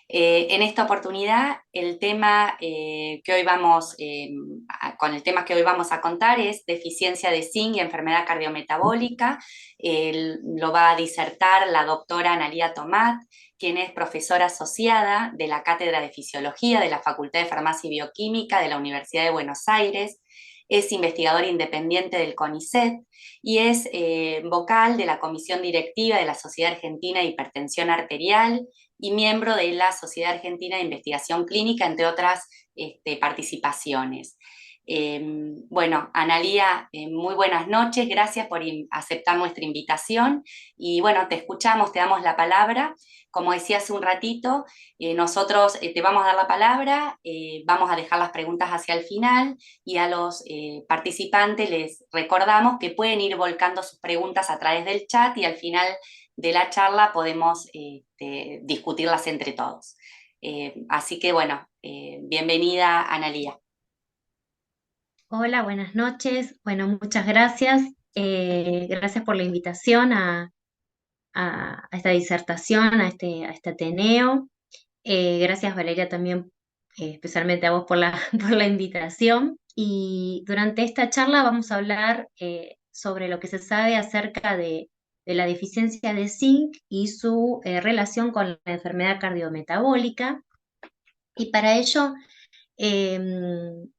En esta oportunidad, el tema que hoy vamos, con el tema que hoy vamos a contar es deficiencia de zinc y enfermedad cardiometabólica. Lo va a disertar la doctora Analía Tomat, quien es profesora asociada de la Cátedra de Fisiología de la Facultad de Farmacia y Bioquímica de la Universidad de Buenos Aires. Es investigadora independiente del CONICET y es vocal de la Comisión Directiva de la Sociedad Argentina de Hipertensión Arterial y miembro de la Sociedad Argentina de Investigación Clínica, entre otras participaciones. Bueno, Analía, muy buenas noches, gracias por aceptar nuestra invitación y bueno, te escuchamos, te damos la palabra. Como decía hace un ratito, nosotros te vamos a dar la palabra, vamos a dejar las preguntas hacia el final y a los participantes les recordamos que pueden ir volcando sus preguntas a través del chat y al final de la charla podemos discutirlas entre todos. Así que bueno, bienvenida Analía. Hola, buenas noches. Bueno, muchas gracias. Gracias por la invitación a esta disertación, a este Ateneo. Gracias, Valeria, también especialmente a vos por la, por la invitación. Y durante esta charla vamos a hablar sobre lo que se sabe acerca de la deficiencia de zinc y su relación con la enfermedad cardiometabólica. Y para ello Em,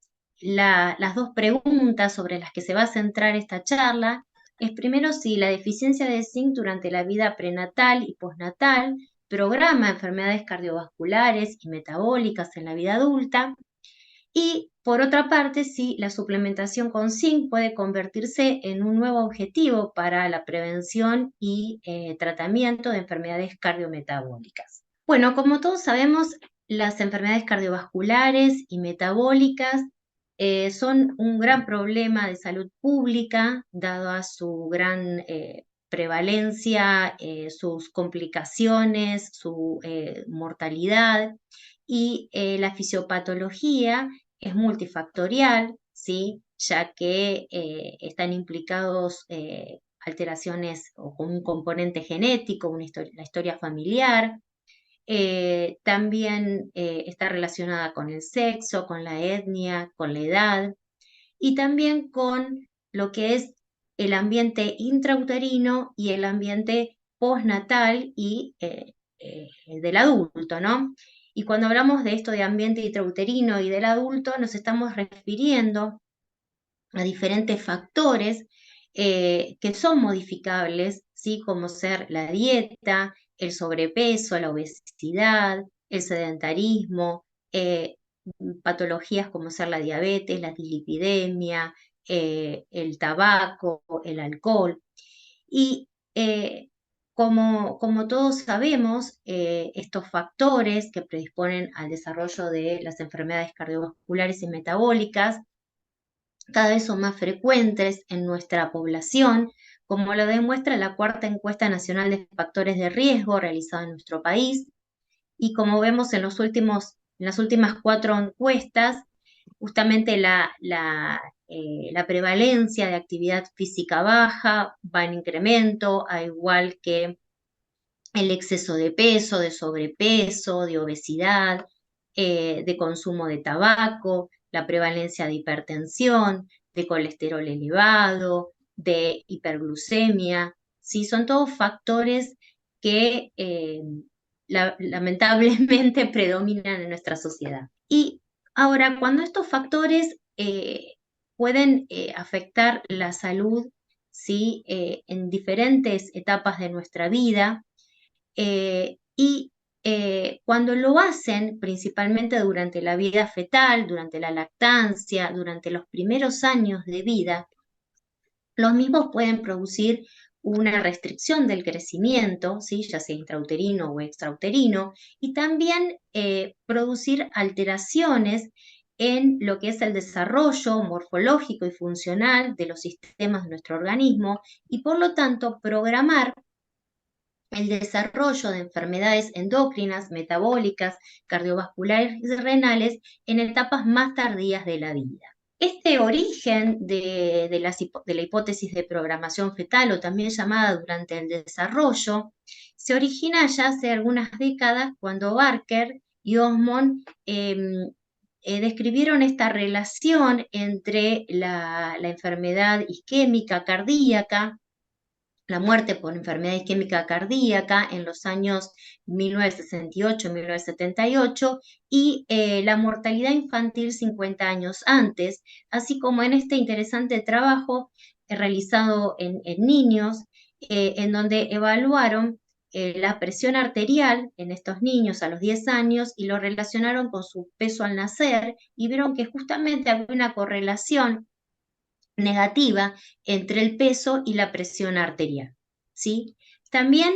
las dos preguntas sobre las que se va a centrar esta charla es primero si la deficiencia de zinc durante la vida prenatal y postnatal programa enfermedades cardiovasculares y metabólicas en la vida adulta y por otra parte si la suplementación con zinc puede convertirse en un nuevo objetivo para la prevención y tratamiento de enfermedades cardiometabólicas. Bueno, como todos sabemos, las enfermedades cardiovasculares y metabólicas son un gran problema de salud pública, dado a su gran prevalencia, sus complicaciones, su mortalidad y la fisiopatología es multifactorial, ¿sí? Ya que están implicados alteraciones o con un componente genético, la historia familiar. También está relacionada con el sexo, con la etnia, con la edad y también con lo que es el ambiente intrauterino y el ambiente postnatal y del adulto, ¿no? Y cuando hablamos de esto de ambiente intrauterino y del adulto, nos estamos refiriendo a diferentes factores que son modificables, ¿sí? Como ser la dieta, el sobrepeso, la obesidad, el sedentarismo, patologías como ser la diabetes, la dislipidemia, el tabaco, el alcohol. Y como todos sabemos, estos factores que predisponen al desarrollo de las enfermedades cardiovasculares y metabólicas cada vez son más frecuentes en nuestra población, como lo demuestra la cuarta encuesta nacional de factores de riesgo realizada en nuestro país. Y como vemos en las últimas cuatro encuestas, justamente la prevalencia de actividad física baja va en incremento, a igual que el exceso de peso, de sobrepeso, de obesidad, de consumo de tabaco, la prevalencia de hipertensión, de colesterol elevado, de hiperglucemia. ¿Sí? Son todos factores que lamentablemente predominan en nuestra sociedad. Y ahora, cuando estos factores pueden afectar la salud, ¿sí? En diferentes etapas de nuestra vida, y cuando lo hacen, principalmente durante la vida fetal, durante la lactancia, durante los primeros años de vida, los mismos pueden producir una restricción del crecimiento, ¿sí? Ya sea intrauterino o extrauterino, y también producir alteraciones en lo que es el desarrollo morfológico y funcional de los sistemas de nuestro organismo y por lo tanto programar el desarrollo de enfermedades endocrinas, metabólicas, cardiovasculares y renales en etapas más tardías de la vida. Este origen de la hipótesis de programación fetal, o también llamada durante el desarrollo, se origina ya hace algunas décadas cuando Barker y Osmond describieron esta relación entre la enfermedad isquémica cardíaca, la muerte por enfermedad isquémica cardíaca en los años 1968-1978 y la mortalidad infantil 50 años antes, así como en este interesante trabajo realizado en niños, en donde evaluaron la presión arterial en estos niños a los 10 años y lo relacionaron con su peso al nacer y vieron que justamente había una correlación negativa entre el peso y la presión arterial, ¿sí? También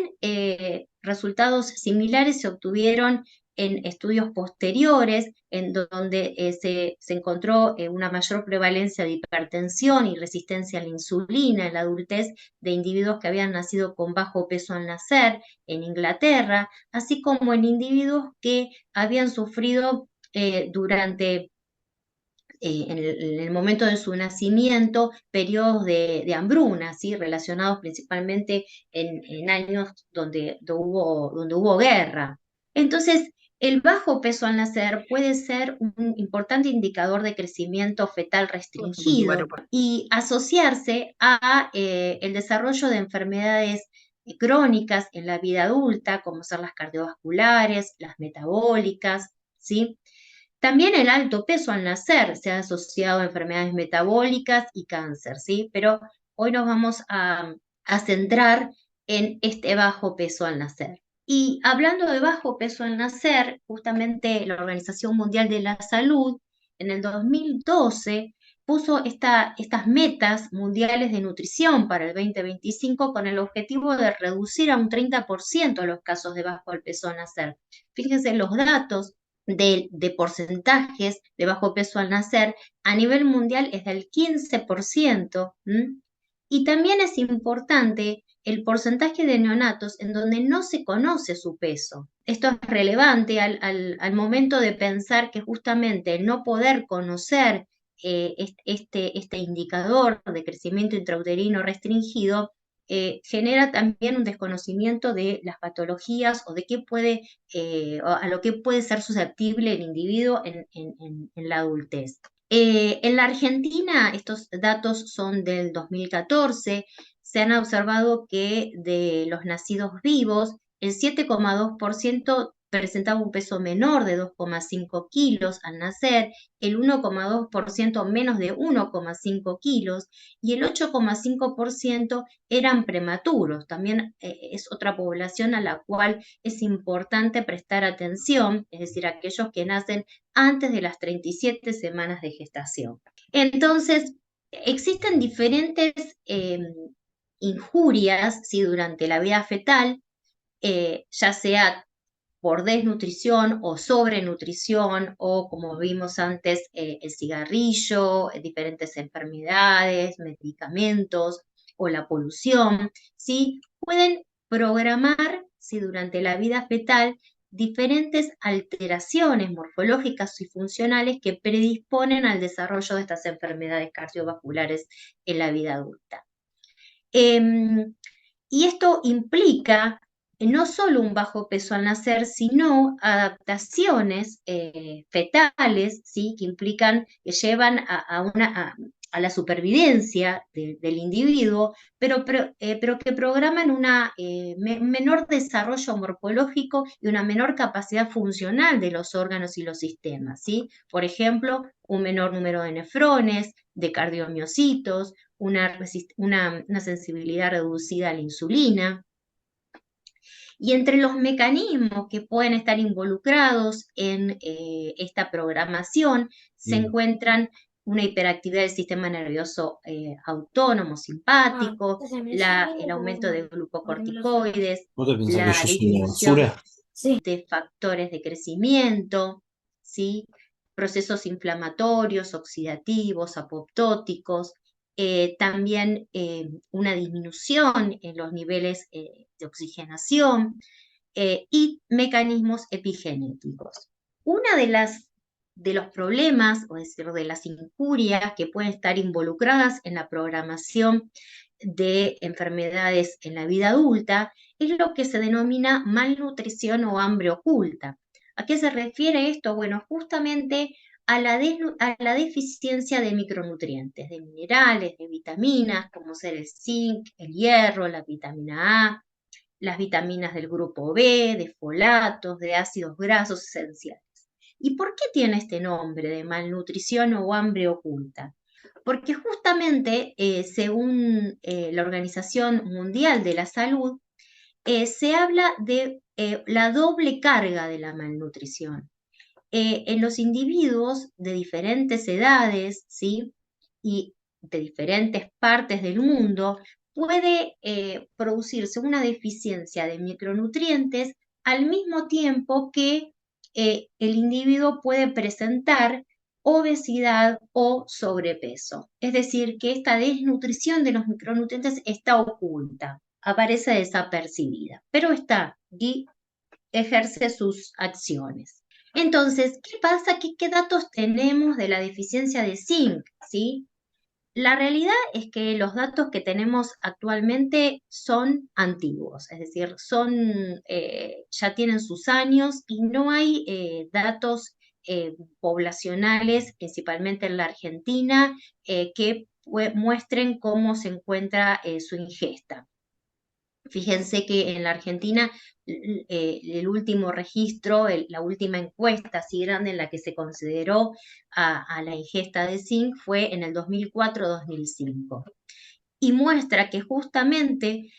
resultados similares se obtuvieron en estudios posteriores, en donde se encontró una mayor prevalencia de hipertensión y resistencia a la insulina en la adultez de individuos que habían nacido con bajo peso al nacer en Inglaterra, así como en individuos que habían sufrido durante en el momento de su nacimiento, periodos de hambruna, ¿sí? Relacionados principalmente en años donde hubo guerra. Entonces, el bajo peso al nacer puede ser un importante indicador de crecimiento fetal restringido y asociarse a el desarrollo de enfermedades crónicas en la vida adulta, como ser las cardiovasculares, las metabólicas, ¿sí? También el alto peso al nacer se ha asociado a enfermedades metabólicas y cáncer, ¿sí? Pero hoy nos vamos a centrar en este bajo peso al nacer. Y hablando de bajo peso al nacer, justamente la Organización Mundial de la Salud en el 2012 puso estas metas mundiales de nutrición para el 2025 con el objetivo de reducir a un 30% los casos de bajo peso al nacer. Fíjense los datos de porcentajes de bajo peso al nacer a nivel mundial es del 15%. Y también es importante el porcentaje de neonatos en donde no se conoce su peso. Esto es relevante al momento de pensar que justamente el no poder conocer este indicador de crecimiento intrauterino restringido genera también un desconocimiento de las patologías o de qué puede, a lo que puede ser susceptible el individuo en la adultez. En la Argentina, estos datos son del 2014, se han observado que de los nacidos vivos, el 7,2% presentaba un peso menor de 2,5 kilos al nacer, el 1,2% menos de 1,5 kilos y el 8,5% eran prematuros. También es otra población a la cual es importante prestar atención, es decir, aquellos que nacen antes de las 37 semanas de gestación. Entonces, existen diferentes injurias ¿sí? durante la vida fetal, ya sea por desnutrición o sobrenutrición o como vimos antes, el cigarrillo, diferentes enfermedades, medicamentos o la polución, ¿sí? Pueden programar ¿sí? durante la vida fetal diferentes alteraciones morfológicas y funcionales que predisponen al desarrollo de estas enfermedades cardiovasculares en la vida adulta. Y esto implica no solo un bajo peso al nacer, sino adaptaciones fetales, ¿sí? Que implican, que llevan a la supervivencia del individuo, pero que programan un menor desarrollo morfológico y una menor capacidad funcional de los órganos y los sistemas, ¿sí? Por ejemplo, un menor número de nefrones, de cardiomiocitos, una sensibilidad reducida a la insulina. Y entre los mecanismos que pueden estar involucrados en esta programación se encuentran una hiperactividad del sistema nervioso autónomo simpático, el aumento de glucocorticoides, ¿Vos te pensás que la yo soy una disminución basura? de factores de crecimiento, ¿sí? Procesos inflamatorios, oxidativos, apoptóticos, también una disminución en los niveles de oxigenación y mecanismos epigenéticos. Una de las de los problemas, o decir, de las injurias que pueden estar involucradas en la programación de enfermedades en la vida adulta, es lo que se denomina malnutrición o hambre oculta. ¿A qué se refiere esto? Bueno, justamente a la deficiencia de micronutrientes, de minerales, de vitaminas, como ser el zinc, el hierro, la vitamina A, las vitaminas del grupo B, de folatos, de ácidos grasos esenciales. ¿Y por qué tiene este nombre de malnutrición o hambre oculta? Porque justamente, según la Organización Mundial de la Salud, se habla de la doble carga de la malnutrición. En los individuos de diferentes edades, ¿sí? Y de diferentes partes del mundo, puede producirse una deficiencia de micronutrientes al mismo tiempo que el individuo puede presentar obesidad o sobrepeso. Es decir, que esta desnutrición de los micronutrientes está oculta, aparece desapercibida, pero está y ejerce sus acciones. Entonces, ¿qué pasa? ¿Qué datos tenemos de la deficiencia de zinc? ¿Sí? La realidad es que los datos que tenemos actualmente son antiguos, es decir, ya tienen sus años y no hay datos poblacionales, principalmente en la Argentina, que muestren cómo se encuentra su ingesta. Fíjense que en la Argentina el último registro, la última encuesta así grande en la que se consideró a la ingesta de zinc fue en el 2004-2005 y muestra que justamente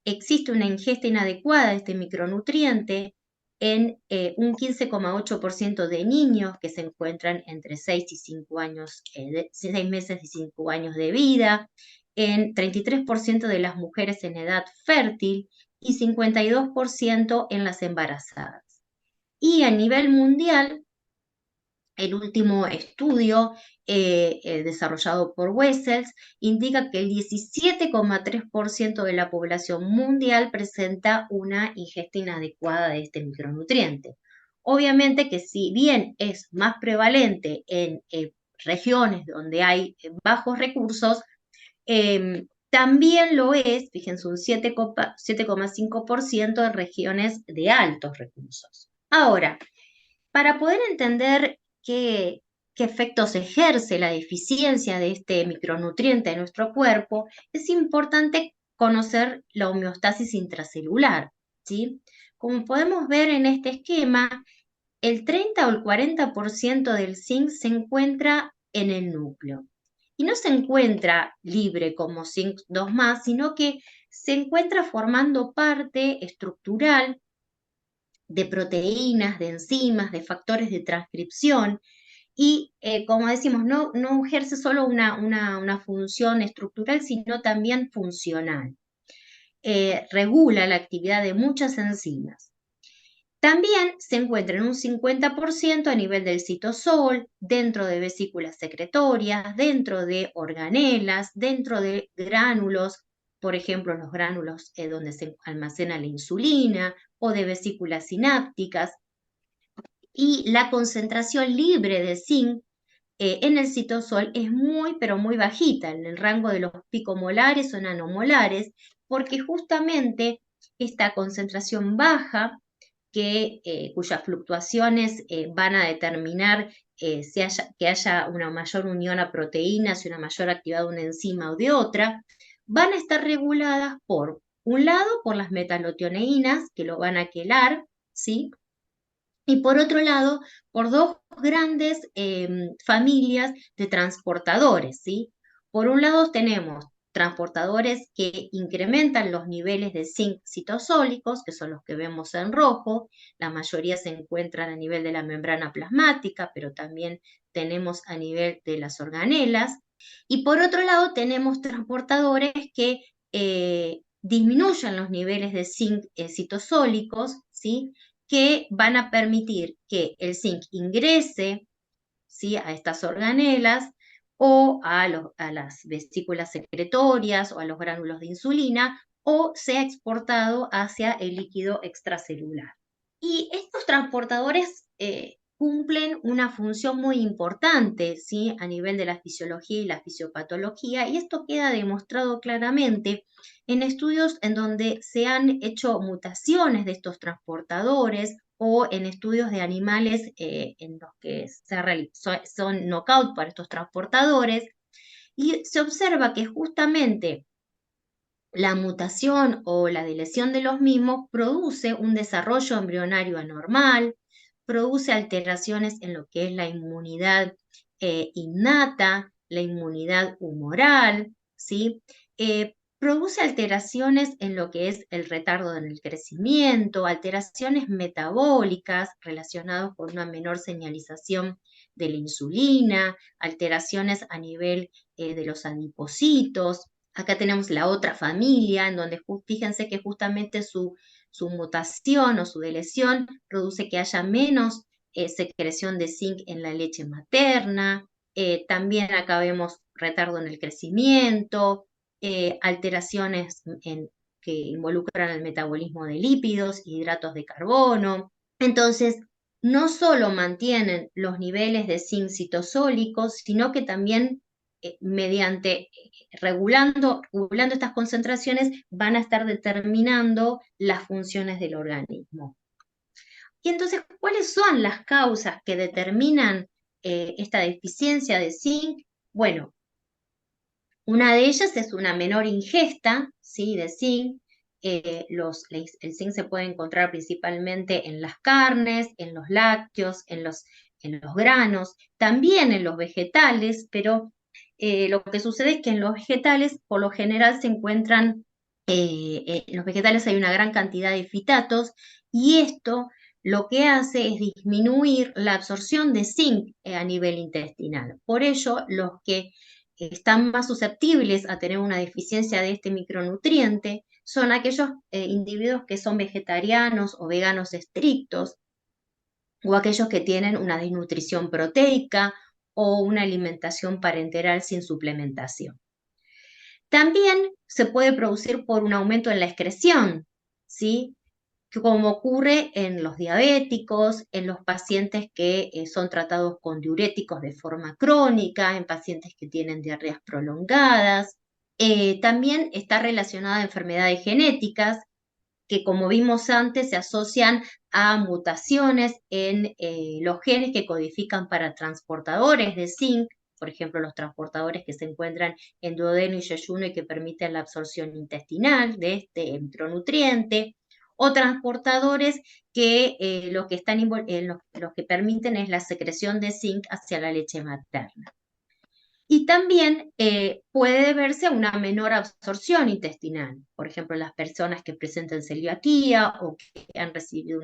existe una ingesta inadecuada de este micronutriente en un 15,8% de niños que se encuentran entre 6 y 5 años, 6 meses y 5 años de vida, en 33% de las mujeres en edad fértil y 52% en las embarazadas. Y a nivel mundial, el último estudio desarrollado por Wessels indica que el 17,3% de la población mundial presenta una ingesta inadecuada de este micronutriente. Obviamente que si bien es más prevalente en regiones donde hay bajos recursos, también lo es, fíjense, un 7,5% en regiones de altos recursos. Ahora, para poder entender qué efectos ejerce la deficiencia de este micronutriente en nuestro cuerpo, es importante conocer la homeostasis intracelular, ¿sí? Como podemos ver en este esquema, el 30 o el 40% del zinc se encuentra en el núcleo. Y no se encuentra libre como zinc 2 sino que se encuentra formando parte estructural de proteínas, de enzimas, de factores de transcripción. Y como decimos, no ejerce solo una función estructural, sino también funcional. Regula la actividad de muchas enzimas. También se encuentra en un 50% a nivel del citosol, dentro de vesículas secretorias, dentro de organelas, dentro de gránulos, por ejemplo, los gránulos donde se almacena la insulina o de vesículas sinápticas. Y la concentración libre de zinc en el citosol es muy, pero muy bajita, en el rango de los picomolares o nanomolares, porque justamente esta concentración baja cuyas fluctuaciones van a determinar que haya una mayor unión a proteínas y una mayor actividad de una enzima o de otra, van a estar reguladas por un lado, por las metallotioneínas, que lo van a quelar, ¿sí? Y por otro lado, por dos grandes familias de transportadores, ¿sí? Por un lado tenemos transportadores que incrementan los niveles de zinc citosólicos, que son los que vemos en rojo, la mayoría se encuentran a nivel de la membrana plasmática, pero también tenemos a nivel de las organelas. Y por otro lado tenemos transportadores que disminuyen los niveles de zinc citosólicos, ¿sí? Que van a permitir que el zinc ingrese, ¿sí? A estas organelas o a las vesículas secretorias o a los gránulos de insulina o sea exportado hacia el líquido extracelular. Y estos transportadores cumplen una función muy importante, ¿sí? A nivel de la fisiología y la fisiopatología, y esto queda demostrado claramente en estudios en donde se han hecho mutaciones de estos transportadores o en estudios de animales en los que son knockout para estos transportadores, y se observa que justamente la mutación o la deleción de los mismos produce un desarrollo embrionario anormal, produce alteraciones en lo que es la inmunidad innata, la inmunidad humoral, ¿sí? Produce alteraciones en lo que es el retardo en el crecimiento, alteraciones metabólicas relacionadas con una menor señalización de la insulina, alteraciones a nivel de los adipocitos. Acá tenemos la otra familia, en donde fíjense que justamente su mutación o su deleción produce que haya menos secreción de zinc en la leche materna. También acá vemos retardo en el crecimiento, alteraciones que involucran el metabolismo de lípidos, hidratos de carbono. Entonces, no solo mantienen los niveles de zinc citosólicos, sino que también mediante regulando estas concentraciones van a estar determinando las funciones del organismo. Y entonces, ¿cuáles son las causas que determinan esta deficiencia de zinc? Bueno, una de ellas es una menor ingesta, ¿sí? De zinc. El zinc se puede encontrar principalmente en las carnes, en los lácteos, en los granos, también en los vegetales, pero lo que sucede es que en los vegetales por lo general se encuentran, en los vegetales hay una gran cantidad de fitatos y esto lo que hace es disminuir la absorción de zinc a nivel intestinal. Por ello, los que están más susceptibles a tener una deficiencia de este micronutriente son aquellos individuos que son vegetarianos o veganos estrictos, o aquellos que tienen una desnutrición proteica o una alimentación parenteral sin suplementación. También se puede producir por un aumento en la excreción, ¿sí? Como ocurre en los diabéticos, en los pacientes que son tratados con diuréticos de forma crónica, en pacientes que tienen diarreas prolongadas. También está relacionada a enfermedades genéticas que, como vimos antes, se asocian a mutaciones en los genes que codifican para transportadores de zinc, por ejemplo, los transportadores que se encuentran en duodeno y yeyuno y que permiten la absorción intestinal de este micronutriente, o transportadores que los que permiten es la secreción de zinc hacia la leche materna. Y también puede deberse a una menor absorción intestinal, por ejemplo, las personas que presentan celiaquía o que han recibido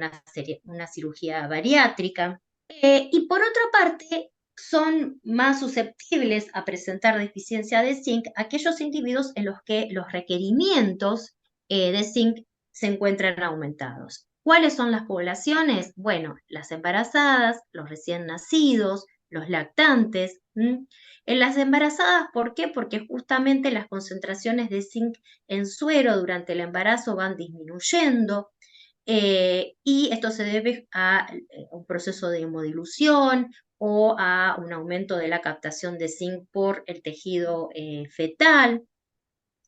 una cirugía bariátrica. Y por otra parte, son más susceptibles a presentar deficiencia de zinc aquellos individuos en los que los requerimientos de zinc se encuentran aumentados. ¿Cuáles son las poblaciones? Bueno, las embarazadas, los recién nacidos, los lactantes. En las embarazadas, ¿por qué? Porque justamente las concentraciones de zinc en suero durante el embarazo van disminuyendo. Y esto se debe a un proceso de hemodilución o a un aumento de la captación de zinc por el tejido fetal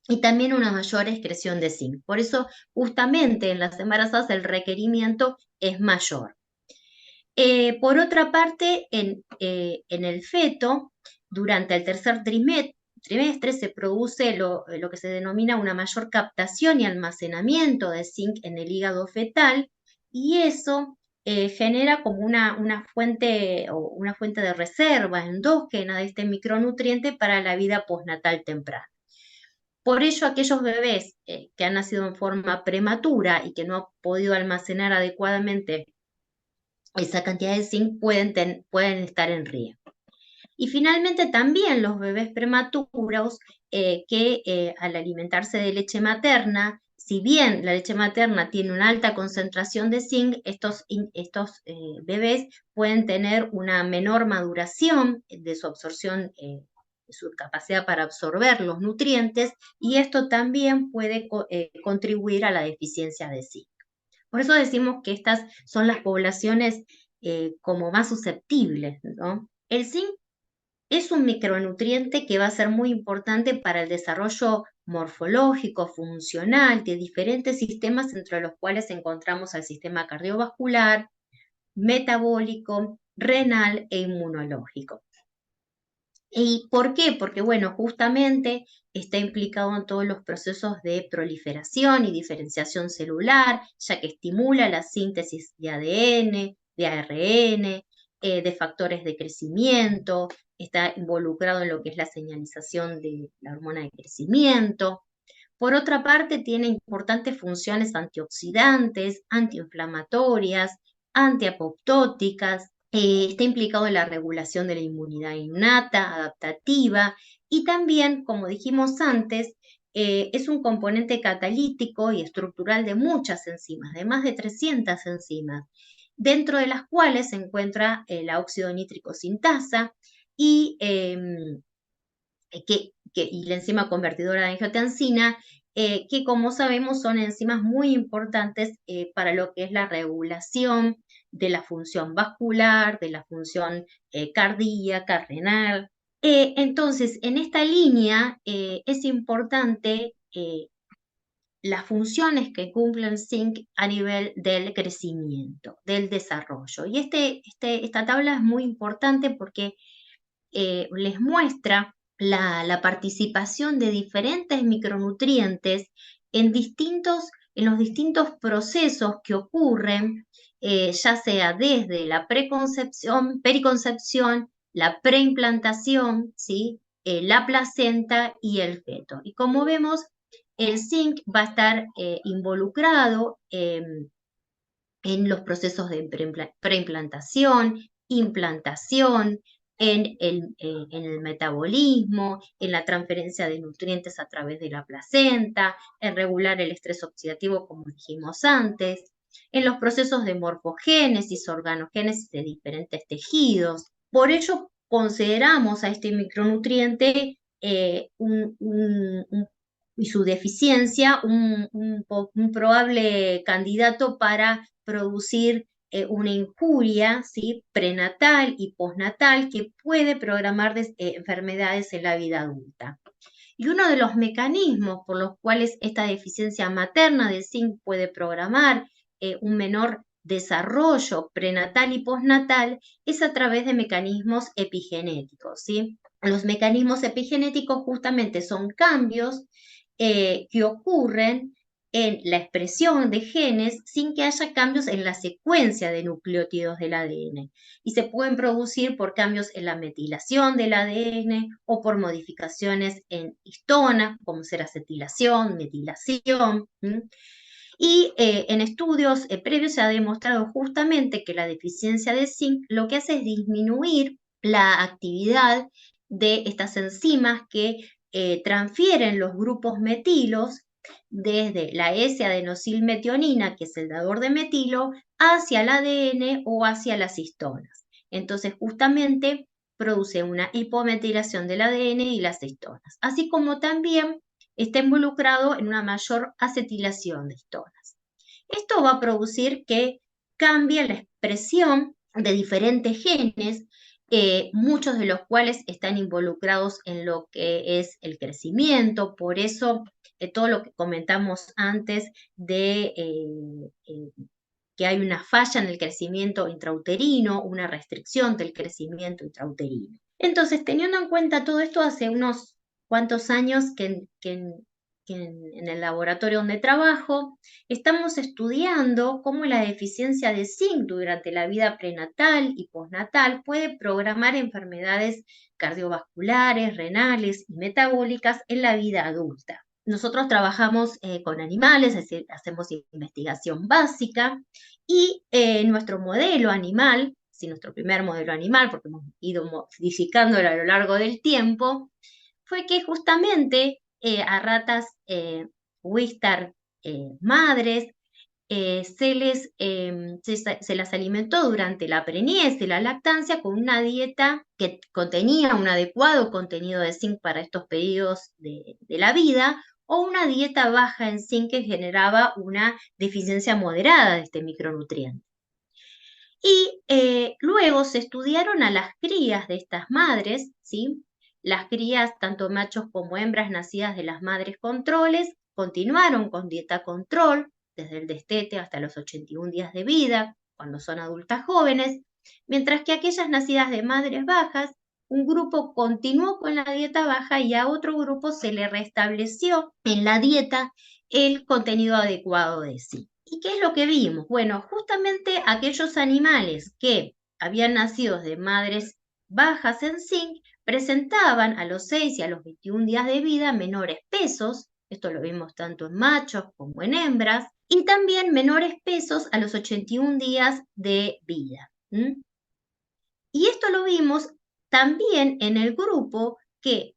y también una mayor excreción de zinc. Por eso, justamente en las embarazadas el requerimiento es mayor. Por otra parte, en el feto, durante el tercer trimestre se produce lo que se denomina una mayor captación y almacenamiento de zinc en el hígado fetal, y eso genera como una fuente de reserva endógena de este micronutriente para la vida postnatal temprana. Por ello, aquellos bebés que han nacido en forma prematura y que no han podido almacenar adecuadamente esa cantidad de zinc pueden estar en riesgo. Y finalmente también los bebés prematuros que al alimentarse de leche materna, si bien la leche materna tiene una alta concentración de zinc, estos bebés pueden tener una menor maduración de su absorción, de su capacidad para absorber los nutrientes, y esto también puede contribuir a la deficiencia de zinc. Por eso decimos que estas son las poblaciones como más susceptibles, ¿no? El zinc es un micronutriente que va a ser muy importante para el desarrollo morfológico, funcional de diferentes sistemas, entre los cuales encontramos al sistema cardiovascular, metabólico, renal e inmunológico. ¿Y por qué? Porque, bueno, justamente está implicado en todos los procesos de proliferación y diferenciación celular, ya que estimula la síntesis de ADN, de ARN, de factores de crecimiento, está involucrado en lo que es la señalización de la hormona de crecimiento. Por otra parte, tiene importantes funciones antioxidantes, antiinflamatorias, antiapoptóticas, está implicado en la regulación de la inmunidad innata, adaptativa, y también, como dijimos antes, es un componente catalítico y estructural de muchas enzimas, de más de 300 enzimas, dentro de las cuales se encuentra la óxido nítrico sintasa y y la enzima convertidora de angiotensina, que como sabemos son enzimas muy importantes para lo que es la regulación de la función vascular, de la función cardíaca, renal. Entonces, en esta línea es importante las funciones que cumple el zinc a nivel del crecimiento, del desarrollo. Y esta tabla es muy importante porque les muestra la participación de diferentes micronutrientes en los distintos procesos que ocurren, ya sea desde la preconcepción, periconcepción, la preimplantación, ¿sí? La placenta y el feto. Y como vemos, el zinc va a estar involucrado en los procesos de preimplantación, implantación, en el metabolismo, en la transferencia de nutrientes a través de la placenta, en regular el estrés oxidativo, como dijimos antes, en los procesos de morfogénesis, organogénesis de diferentes tejidos. Por ello, consideramos a este micronutriente y su deficiencia un probable candidato para producir una injuria, ¿sí? Prenatal y postnatal que puede programar enfermedades en la vida adulta. Y uno de los mecanismos por los cuales esta deficiencia materna de zinc puede programar un menor desarrollo prenatal y postnatal es a través de mecanismos epigenéticos, ¿sí? Los mecanismos epigenéticos justamente son cambios que ocurren en la expresión de genes sin que haya cambios en la secuencia de nucleótidos del ADN. Y se pueden producir por cambios en la metilación del ADN o por modificaciones en histonas, como ser acetilación, metilación. Y en estudios previos se ha demostrado justamente que la deficiencia de zinc lo que hace es disminuir la actividad de estas enzimas que transfieren los grupos metilos desde la S-adenosilmetionina, que es el dador de metilo, hacia el ADN o hacia las histonas. Entonces, justamente produce una hipometilación del ADN y las histonas, así como también está involucrado en una mayor acetilación de histonas. Esto va a producir que cambie la expresión de diferentes genes, muchos de los cuales están involucrados en lo que es el crecimiento. Por eso, todo lo que comentamos antes de que hay una falla en el crecimiento intrauterino, una restricción del crecimiento intrauterino. Entonces, teniendo en cuenta todo esto, hace unos cuantos años en el laboratorio donde trabajo, estamos estudiando cómo la deficiencia de zinc durante la vida prenatal y postnatal puede programar enfermedades cardiovasculares, renales y metabólicas en la vida adulta. Nosotros trabajamos con animales, es decir, hacemos investigación básica y nuestro modelo animal, nuestro primer modelo animal, porque hemos ido modificándolo a lo largo del tiempo, fue que justamente a ratas Wistar madres se las alimentó durante la preñez y la lactancia con una dieta que contenía un adecuado contenido de zinc para estos periodos de la vida, o una dieta baja en zinc que generaba una deficiencia moderada de este micronutriente. Y luego se estudiaron a las crías de estas madres, ¿sí? Las crías, tanto machos como hembras nacidas de las madres controles, continuaron con dieta control desde el destete hasta los 81 días de vida, cuando son adultas jóvenes, mientras que aquellas nacidas de madres bajas, un grupo continuó con la dieta baja y a otro grupo se le restableció en la dieta el contenido adecuado de zinc. ¿Y qué es lo que vimos? Bueno, justamente aquellos animales que habían nacido de madres bajas en zinc presentaban a los 6 y a los 21 días de vida menores pesos, esto lo vimos tanto en machos como en hembras, y también menores pesos a los 81 días de vida. Y esto lo vimos también en el grupo que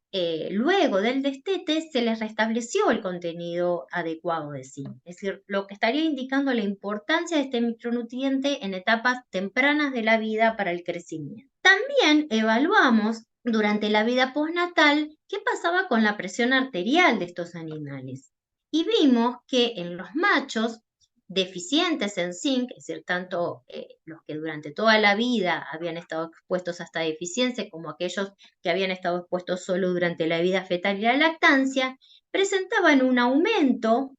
luego del destete se les restableció el contenido adecuado de zinc. Es decir, lo que estaría indicando la importancia de este micronutriente en etapas tempranas de la vida para el crecimiento. También evaluamos durante la vida postnatal qué pasaba con la presión arterial de estos animales. Y vimos que en los machos deficientes en zinc, es decir, tanto los que durante toda la vida habían estado expuestos a esta deficiencia como aquellos que habían estado expuestos solo durante la vida fetal y la lactancia, presentaban un aumento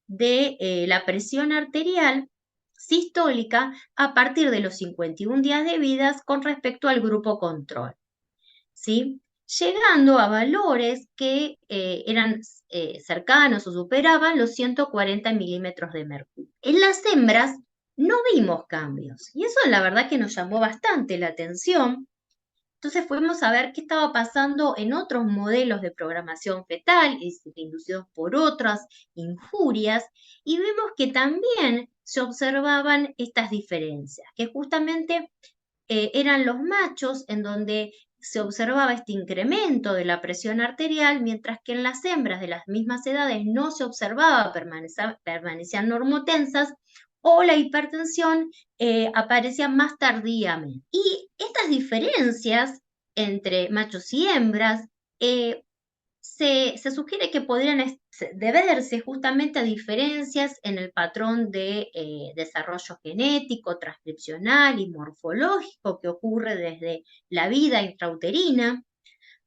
de la presión arterial sistólica a partir de los 51 días de vida con respecto al grupo control, ¿sí? Llegando a valores que eran cercanos o superaban los 140 milímetros de mercurio. En las hembras no vimos cambios y eso la verdad que nos llamó bastante la atención. Entonces fuimos a ver qué estaba pasando en otros modelos de programación fetal, inducidos por otras injurias, y vimos que también se observaban estas diferencias, que justamente eran los machos en donde se observaba este incremento de la presión arterial, mientras que en las hembras de las mismas edades no se observaba, permanecían normotensas, o la hipertensión aparecía más tardíamente. Y estas diferencias entre machos y hembras se sugiere que podrían deberse justamente a diferencias en el patrón de desarrollo genético, transcripcional y morfológico que ocurre desde la vida intrauterina,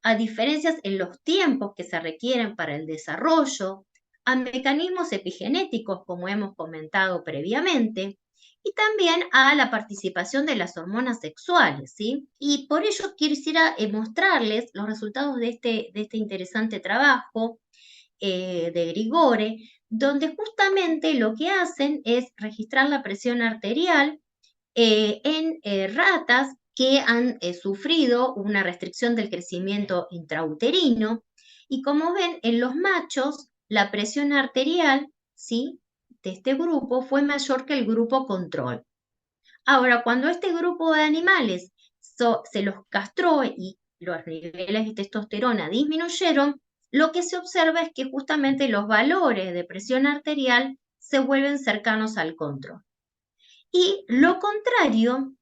a diferencias en los tiempos que se requieren para el desarrollo, a mecanismos epigenéticos, como hemos comentado previamente, y también a la participación de las hormonas sexuales, ¿sí? Y por ello quisiera mostrarles los resultados de este interesante trabajo de Grigore, donde justamente lo que hacen es registrar la presión arterial en ratas que han sufrido una restricción del crecimiento intrauterino. Y como ven, en los machos, la presión arterial, ¿sí?, de este grupo fue mayor que el grupo control. Ahora, cuando este grupo de animales se los castró y los niveles de testosterona disminuyeron, lo que se observa es que justamente los valores de presión arterial se vuelven cercanos al control. Y lo contrario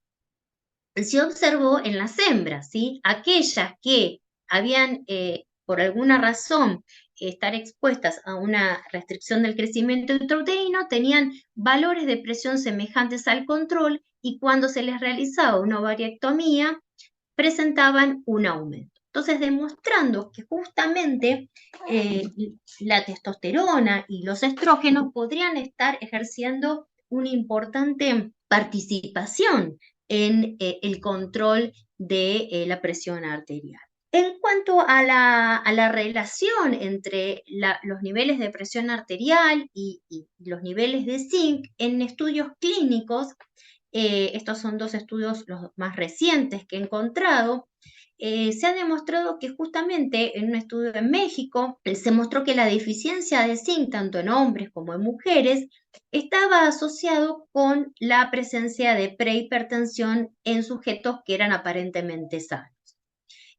se observó en las hembras, ¿sí? Aquellas que habían, por alguna razón, estar expuestas a una restricción del crecimiento intrauterino, tenían valores de presión semejantes al control y cuando se les realizaba una ovariectomía, presentaban un aumento. Entonces, demostrando que justamente la testosterona y los estrógenos podrían estar ejerciendo una importante participación en el control de la presión arterial. En cuanto a la relación entre los niveles de presión arterial y los niveles de zinc en estudios clínicos, estos son dos estudios los más recientes que he encontrado, se ha demostrado que justamente en un estudio en México se mostró que la deficiencia de zinc, tanto en hombres como en mujeres, estaba asociado con la presencia de prehipertensión en sujetos que eran aparentemente sanos.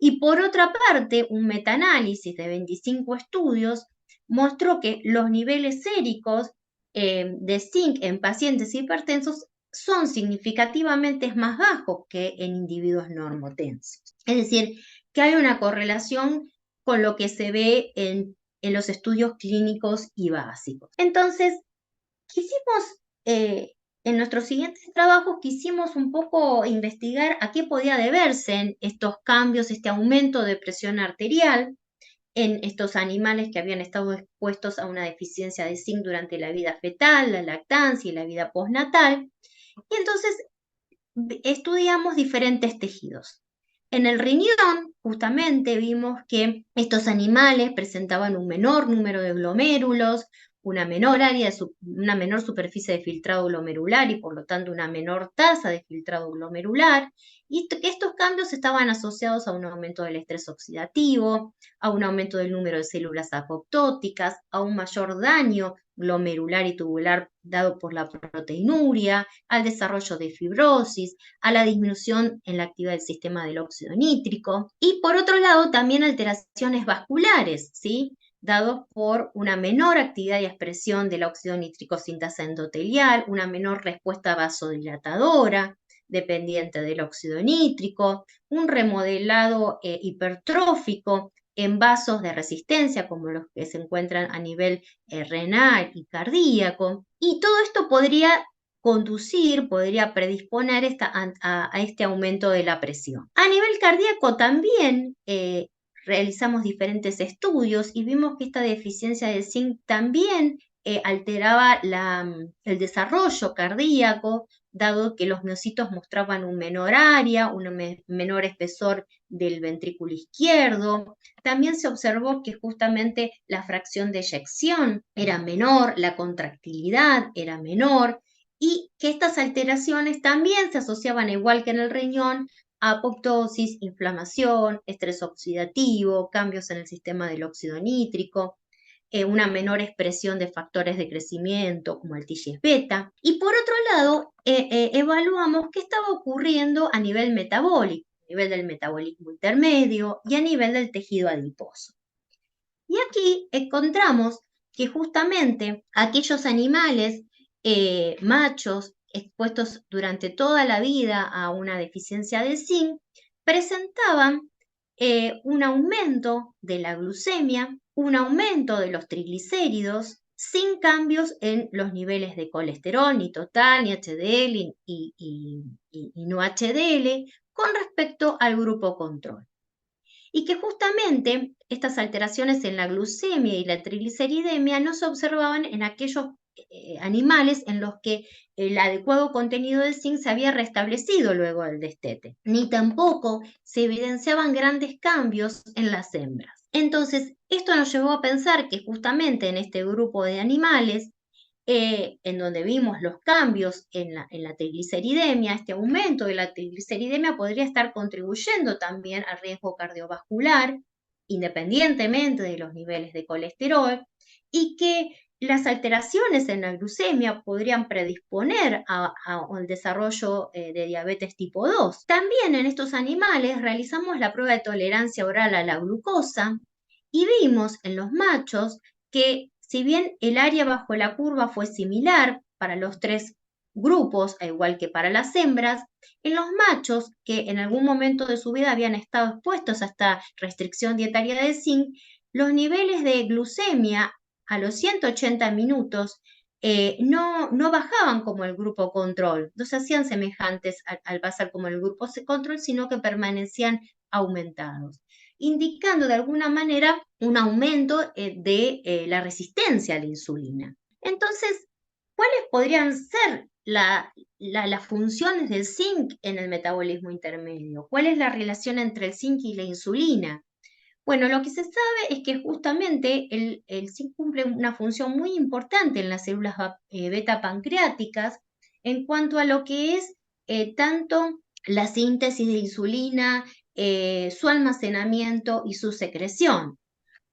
Y por otra parte, un metaanálisis de 25 estudios mostró que los niveles séricos de zinc en pacientes hipertensos son significativamente más bajos que en individuos normotensos. Es decir, que hay una correlación con lo que se ve en los estudios clínicos y básicos. Entonces, quisimos En nuestros siguientes trabajos quisimos un poco investigar a qué podía deberse estos cambios, este aumento de presión arterial en estos animales que habían estado expuestos a una deficiencia de zinc durante la vida fetal, la lactancia y la vida postnatal. Y entonces estudiamos diferentes tejidos. En el riñón, justamente, vimos que estos animales presentaban un menor número de glomérulos, una menor superficie de filtrado glomerular y por lo tanto una menor tasa de filtrado glomerular, y que estos cambios estaban asociados a un aumento del estrés oxidativo, a un aumento del número de células apoptóticas, a un mayor daño glomerular y tubular dado por la proteinuria, al desarrollo de fibrosis, a la disminución en la actividad del sistema del óxido nítrico y por otro lado también alteraciones vasculares, ¿sí? Dados por una menor actividad y expresión del óxido nítrico sintasa endotelial, una menor respuesta vasodilatadora dependiente del óxido nítrico, un remodelado hipertrófico en vasos de resistencia como los que se encuentran a nivel renal y cardíaco. Y todo esto podría conducir, podría predisponer a este aumento de la presión. A nivel cardíaco también realizamos diferentes estudios y vimos que esta deficiencia de zinc también alteraba el desarrollo cardíaco, dado que los miocitos mostraban un menor área, un menor espesor del ventrículo izquierdo. También se observó que justamente la fracción de eyección era menor, la contractilidad era menor y que estas alteraciones también se asociaban, igual que en el riñón, a apoptosis, inflamación, estrés oxidativo, cambios en el sistema del óxido nítrico, una menor expresión de factores de crecimiento como el TGF-beta. Y por otro lado, evaluamos qué estaba ocurriendo a nivel metabólico, a nivel del metabolismo intermedio y a nivel del tejido adiposo. Y aquí encontramos que justamente aquellos animales machos expuestos durante toda la vida a una deficiencia de zinc presentaban un aumento de la glucemia, un aumento de los triglicéridos, sin cambios en los niveles de colesterol, ni total, ni HDL, y no HDL, con respecto al grupo control. Y que justamente estas alteraciones en la glucemia y la trigliceridemia no se observaban en aquellos animales en los que el adecuado contenido de zinc se había restablecido luego del destete, ni tampoco se evidenciaban grandes cambios en las hembras. Entonces, esto nos llevó a pensar que justamente en este grupo de animales en donde vimos los cambios en la trigliceridemia, este aumento de la trigliceridemia podría estar contribuyendo también al riesgo cardiovascular, independientemente de los niveles de colesterol, y que las alteraciones en la glucemia podrían predisponer al desarrollo de diabetes tipo 2. También en estos animales realizamos la prueba de tolerancia oral a la glucosa y vimos en los machos que si bien el área bajo la curva fue similar para los tres grupos, al igual que para las hembras, en los machos que en algún momento de su vida habían estado expuestos a esta restricción dietaria de zinc, los niveles de glucemia a los 180 minutos no bajaban como el grupo control, no se hacían semejantes al pasar como el grupo control, sino que permanecían aumentados, indicando de alguna manera un aumento de la resistencia a la insulina. Entonces, ¿cuáles podrían ser las funciones del zinc en el metabolismo intermedio? ¿Cuál es la relación entre el zinc y la insulina? Bueno, lo que se sabe es que justamente el zinc cumple una función muy importante en las células beta pancreáticas en cuanto a lo que es tanto la síntesis de insulina, su almacenamiento y su secreción.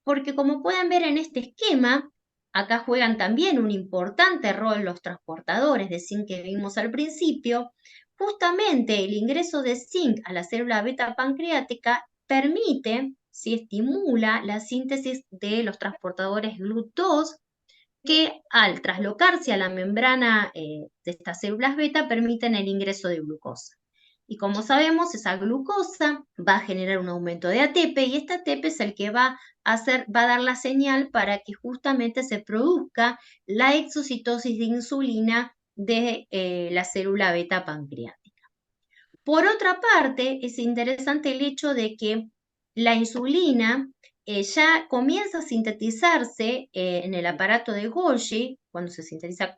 Porque como pueden ver en este esquema, acá juegan también un importante rol los transportadores de zinc que vimos al principio. Justamente el ingreso de zinc a la célula beta pancreática permite, si estimula la síntesis de los transportadores GLUT2 que al traslocarse a la membrana de estas células beta permiten el ingreso de glucosa. Y como sabemos, esa glucosa va a generar un aumento de ATP y este ATP es el que va a dar la señal para que justamente se produzca la exocitosis de insulina de la célula beta pancreática. Por otra parte, es interesante el hecho de que la insulina ya comienza a sintetizarse en el aparato de Golgi, cuando se sintetiza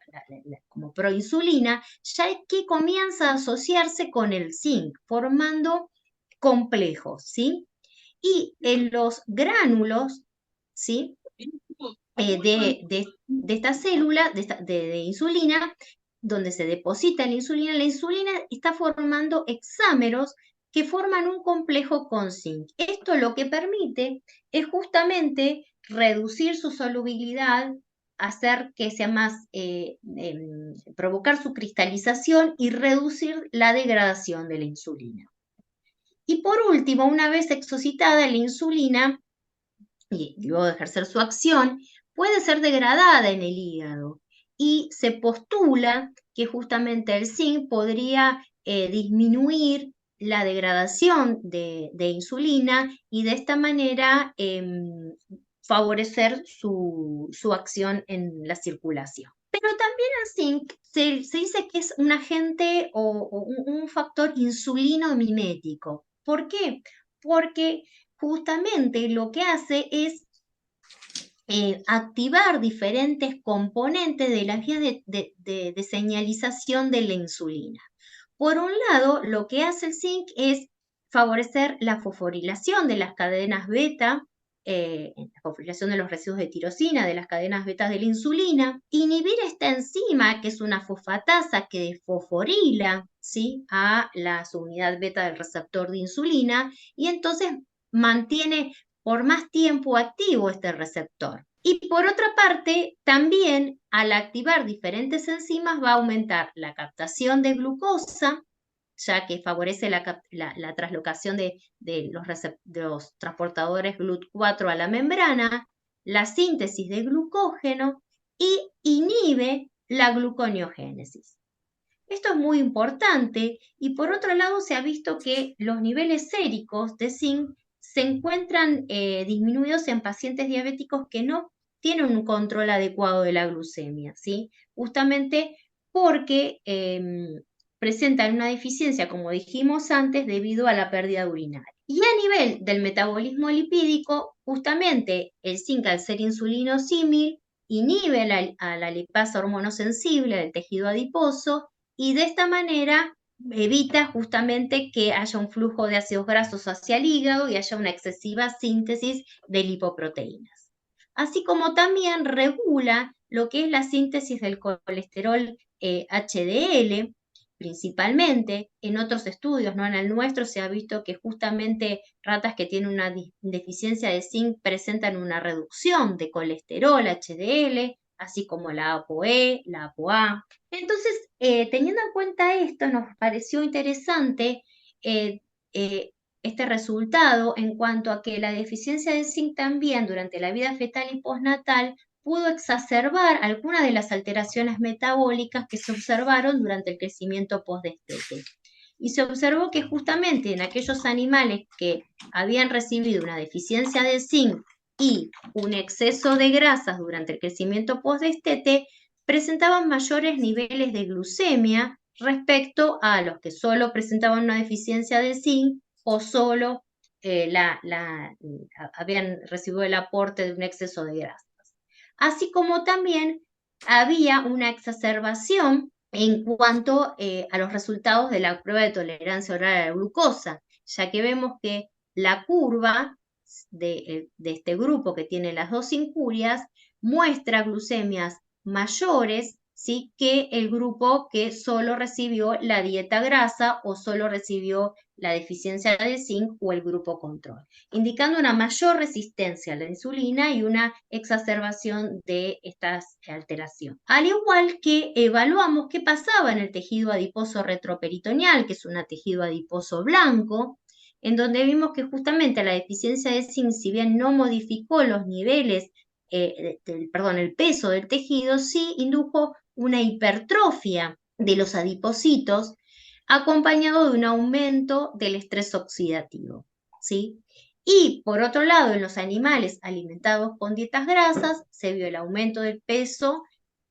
como proinsulina, ya que comienza a asociarse con el zinc, formando complejos, ¿sí? Y en los gránulos, ¿sí? De esta célula, de insulina, donde se deposita la insulina está formando hexámeros que forman un complejo con zinc. Esto lo que permite es justamente reducir su solubilidad, hacer que sea más, provocar su cristalización y reducir la degradación de la insulina. Y por último, una vez exocitada la insulina, y luego de ejercer su acción, puede ser degradada en el hígado. Y se postula que justamente el zinc podría disminuir la degradación de insulina y de esta manera favorecer su acción en la circulación. Pero también el zinc se dice que es un agente o un factor insulino mimético. ¿Por qué? Porque justamente lo que hace es activar diferentes componentes de las vías de señalización de la insulina. Por un lado, lo que hace el zinc es favorecer la fosforilación de las cadenas beta, la fosforilación de los residuos de tirosina de las cadenas beta de la insulina, inhibir esta enzima, que es una fosfatasa que desfosforila, ¿sí?, a la subunidad beta del receptor de insulina, y entonces mantiene por más tiempo activo este receptor. Y por otra parte, también al activar diferentes enzimas va a aumentar la captación de glucosa, ya que favorece la traslocación de los transportadores GLUT4 a la membrana, la síntesis de glucógeno y inhibe la gluconeogénesis. Esto es muy importante y por otro lado se ha visto que los niveles séricos de zinc se encuentran disminuidos en pacientes diabéticos que no tienen un control adecuado de la glucemia, ¿sí? Justamente porque presentan una deficiencia, como dijimos antes, debido a la pérdida urinaria. Y a nivel del metabolismo lipídico, justamente el zinc, al ser insulinosímil, inhibe a la lipasa hormonosensible del tejido adiposo y de esta manera evita justamente que haya un flujo de ácidos grasos hacia el hígado y haya una excesiva síntesis de lipoproteínas. Así como también regula lo que es la síntesis del colesterol HDL, principalmente. En otros estudios, no en el nuestro, se ha visto que justamente ratas que tienen una deficiencia de zinc presentan una reducción de colesterol HDL, así como la ApoE, la ApoA. Entonces, teniendo en cuenta esto, nos pareció interesante eh, eh, este resultado en cuanto a que la deficiencia de zinc también durante la vida fetal y postnatal pudo exacerbar algunas de las alteraciones metabólicas que se observaron durante el crecimiento postdestete. Y se observó que justamente en aquellos animales que habían recibido una deficiencia de zinc y un exceso de grasas durante el crecimiento postdestete, presentaban mayores niveles de glucemia respecto a los que solo presentaban una deficiencia de zinc o solo habían recibido el aporte de un exceso de grasa. Así como también había una exacerbación en cuanto a los resultados de la prueba de tolerancia oral a la glucosa, ya que vemos que la curva de este grupo que tiene las dos incurias muestra glucemias mayores, ¿sí?, que el grupo que solo recibió la dieta grasa o solo recibió la deficiencia de zinc o el grupo control, indicando una mayor resistencia a la insulina y una exacerbación de estas alteraciones. Al igual que evaluamos qué pasaba en el tejido adiposo retroperitoneal, que es un tejido adiposo blanco, en donde vimos que justamente la deficiencia de zinc, si bien no modificó los niveles, el peso del tejido, sí indujo una hipertrofia de los adipocitos, acompañado de un aumento del estrés oxidativo, ¿sí? Y por otro lado, en los animales alimentados con dietas grasas, se vio el aumento del peso,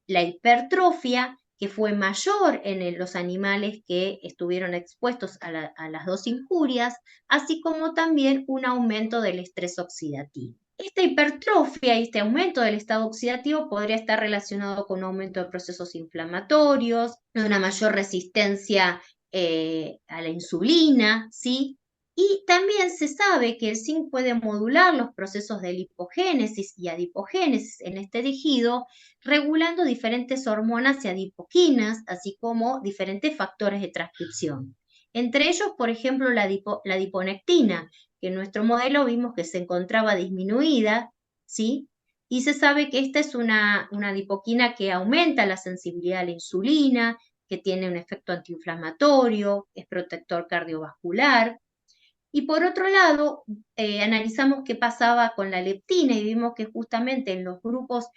la hipertrofia, que fue mayor en los animales que estuvieron expuestos a las dos injurias, así como también un aumento del estrés oxidativo. Esta hipertrofia y este aumento del estado oxidativo podría estar relacionado con un aumento de procesos inflamatorios, una mayor resistencia a la insulina, ¿sí? Y también se sabe que el zinc puede modular los procesos de lipogénesis y adipogénesis en este tejido, regulando diferentes hormonas y adipoquinas, así como diferentes factores de transcripción. Entre ellos, por ejemplo, la adiponectina, que en nuestro modelo vimos que se encontraba disminuida, ¿sí? Y se sabe que esta es una adipoquina que aumenta la sensibilidad a la insulina, que tiene un efecto antiinflamatorio, es protector cardiovascular. Y por otro lado, analizamos qué pasaba con la leptina y vimos que justamente en los grupos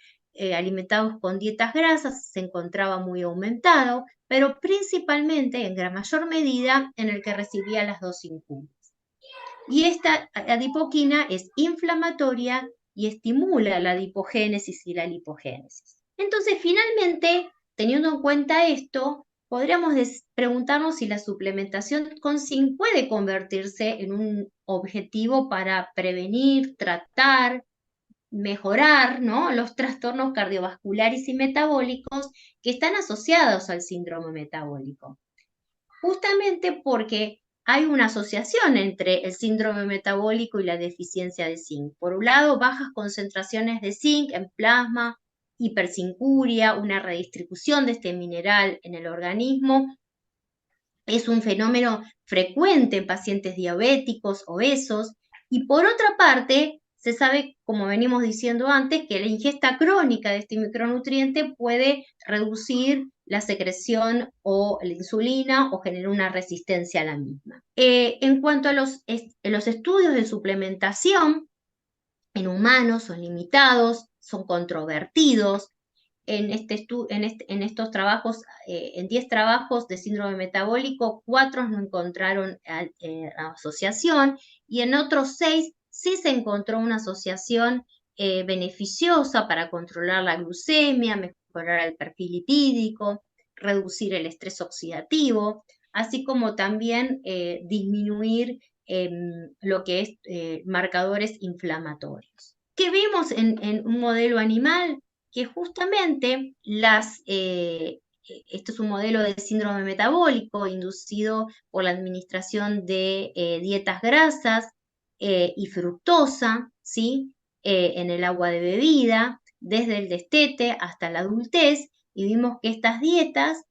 alimentados con dietas grasas se encontraba muy aumentado, pero principalmente en gran mayor medida en el que recibía las dos injurias. Y esta adipoquina es inflamatoria y estimula la adipogénesis y la lipogénesis. Entonces, finalmente, teniendo en cuenta esto, podríamos preguntarnos si la suplementación con zinc puede convertirse en un objetivo para prevenir, tratar, mejorar, ¿no?, los trastornos cardiovasculares y metabólicos que están asociados al síndrome metabólico. Justamente porque hay una asociación entre el síndrome metabólico y la deficiencia de zinc. Por un lado, bajas concentraciones de zinc en plasma, hiperzincuria, una redistribución de este mineral en el organismo. Es un fenómeno frecuente en pacientes diabéticos, obesos, y por otra parte, se sabe, como venimos diciendo antes, que la ingesta crónica de este micronutriente puede reducir la secreción o la insulina o generar una resistencia a la misma. En cuanto a los estudios de suplementación en humanos, son limitados, son controvertidos. En estos trabajos, en 10 trabajos de síndrome metabólico, 4 no encontraron asociación y en otros 6 sí se encontró una asociación beneficiosa para controlar la glucemia, mejorar el perfil lipídico, reducir el estrés oxidativo, así como también disminuir lo que es marcadores inflamatorios. ¿Qué vimos en un modelo animal? Que justamente esto es un modelo de síndrome metabólico inducido por la administración de dietas grasas y fructosa, ¿sí? En el agua de bebida, desde el destete hasta la adultez, y vimos que estas dietas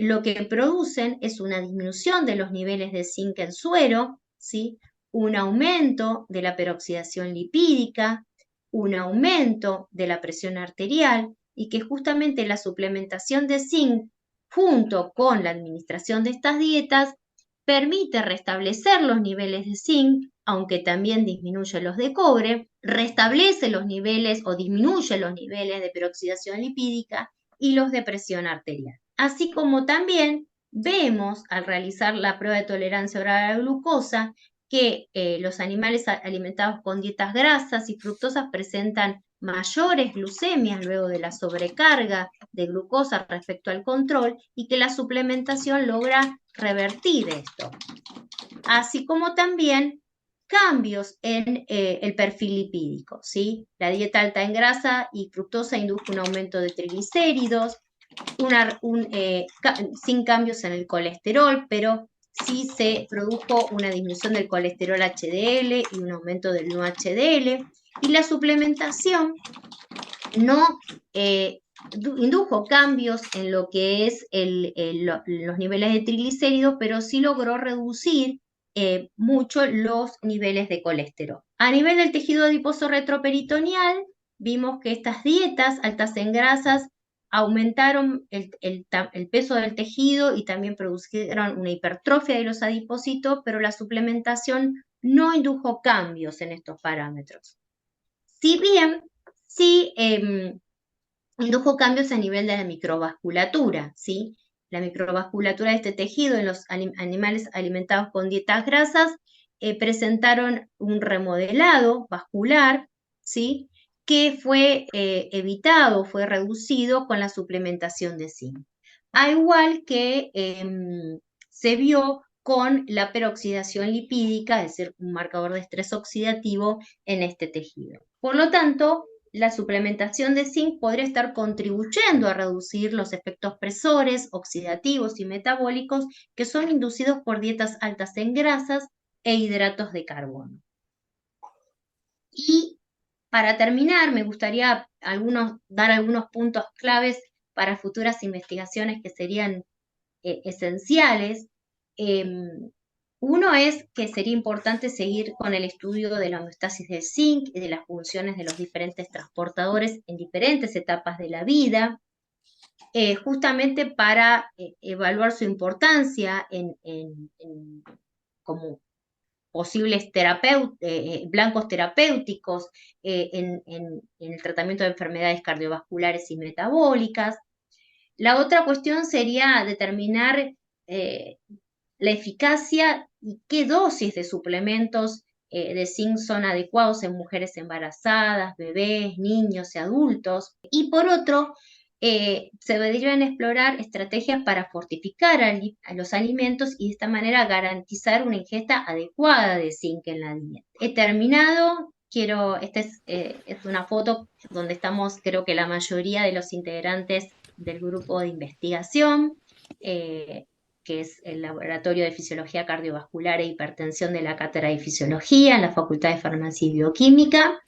lo que producen es una disminución de los niveles de zinc en suero, ¿sí? Un aumento de la peroxidación lipídica, un aumento de la presión arterial y que justamente la suplementación de zinc junto con la administración de estas dietas permite restablecer los niveles de zinc, aunque también disminuye los de cobre, restablece los niveles o disminuye los niveles de peroxidación lipídica y los de presión arterial. Así como también vemos al realizar la prueba de tolerancia oral a la glucosa que los animales alimentados con dietas grasas y fructosas presentan mayores glucemias luego de la sobrecarga de glucosa respecto al control y que la suplementación logra revertir esto. Así como también cambios en el perfil lipídico, ¿sí? La dieta alta en grasa y fructosa indujo un aumento de triglicéridos, sin cambios en el colesterol, pero sí se produjo una disminución del colesterol HDL y un aumento del no HDL, y la suplementación no indujo cambios en lo que es los niveles de triglicéridos, pero sí logró reducir mucho los niveles de colesterol. A nivel del tejido adiposo retroperitoneal, vimos que estas dietas altas en grasas aumentaron el peso del tejido y también produjeron una hipertrofia de los adipocitos, pero la suplementación no indujo cambios en estos parámetros. Si bien sí indujo cambios a nivel de la microvasculatura, ¿sí? La microvasculatura de este tejido en los animales alimentados con dietas grasas presentaron un remodelado vascular, ¿sí? Que fue evitado, fue reducido con la suplementación de zinc. a igual que se vio con la peroxidación lipídica, es decir, un marcador de estrés oxidativo en este tejido. Por lo tanto, la suplementación de zinc podría estar contribuyendo a reducir los efectos presores, oxidativos y metabólicos que son inducidos por dietas altas en grasas e hidratos de carbono. Y para terminar, me gustaría dar algunos puntos claves para futuras investigaciones que serían esenciales. Uno es que sería importante seguir con el estudio de la homeostasis del zinc y de las funciones de los diferentes transportadores en diferentes etapas de la vida, justamente para evaluar su importancia como posibles blancos terapéuticos en el tratamiento de enfermedades cardiovasculares y metabólicas. La otra cuestión sería determinar la eficacia y qué dosis de suplementos de zinc son adecuados en mujeres embarazadas, bebés, niños y adultos. Y por otro, se deberían explorar estrategias para fortificar a los alimentos y de esta manera garantizar una ingesta adecuada de zinc en la dieta. He terminado. Esta es una foto donde estamos, creo que la mayoría de los integrantes del grupo de investigación, que es el Laboratorio de Fisiología Cardiovascular e Hipertensión de la Cátedra de Fisiología en la Facultad de Farmacia y Bioquímica,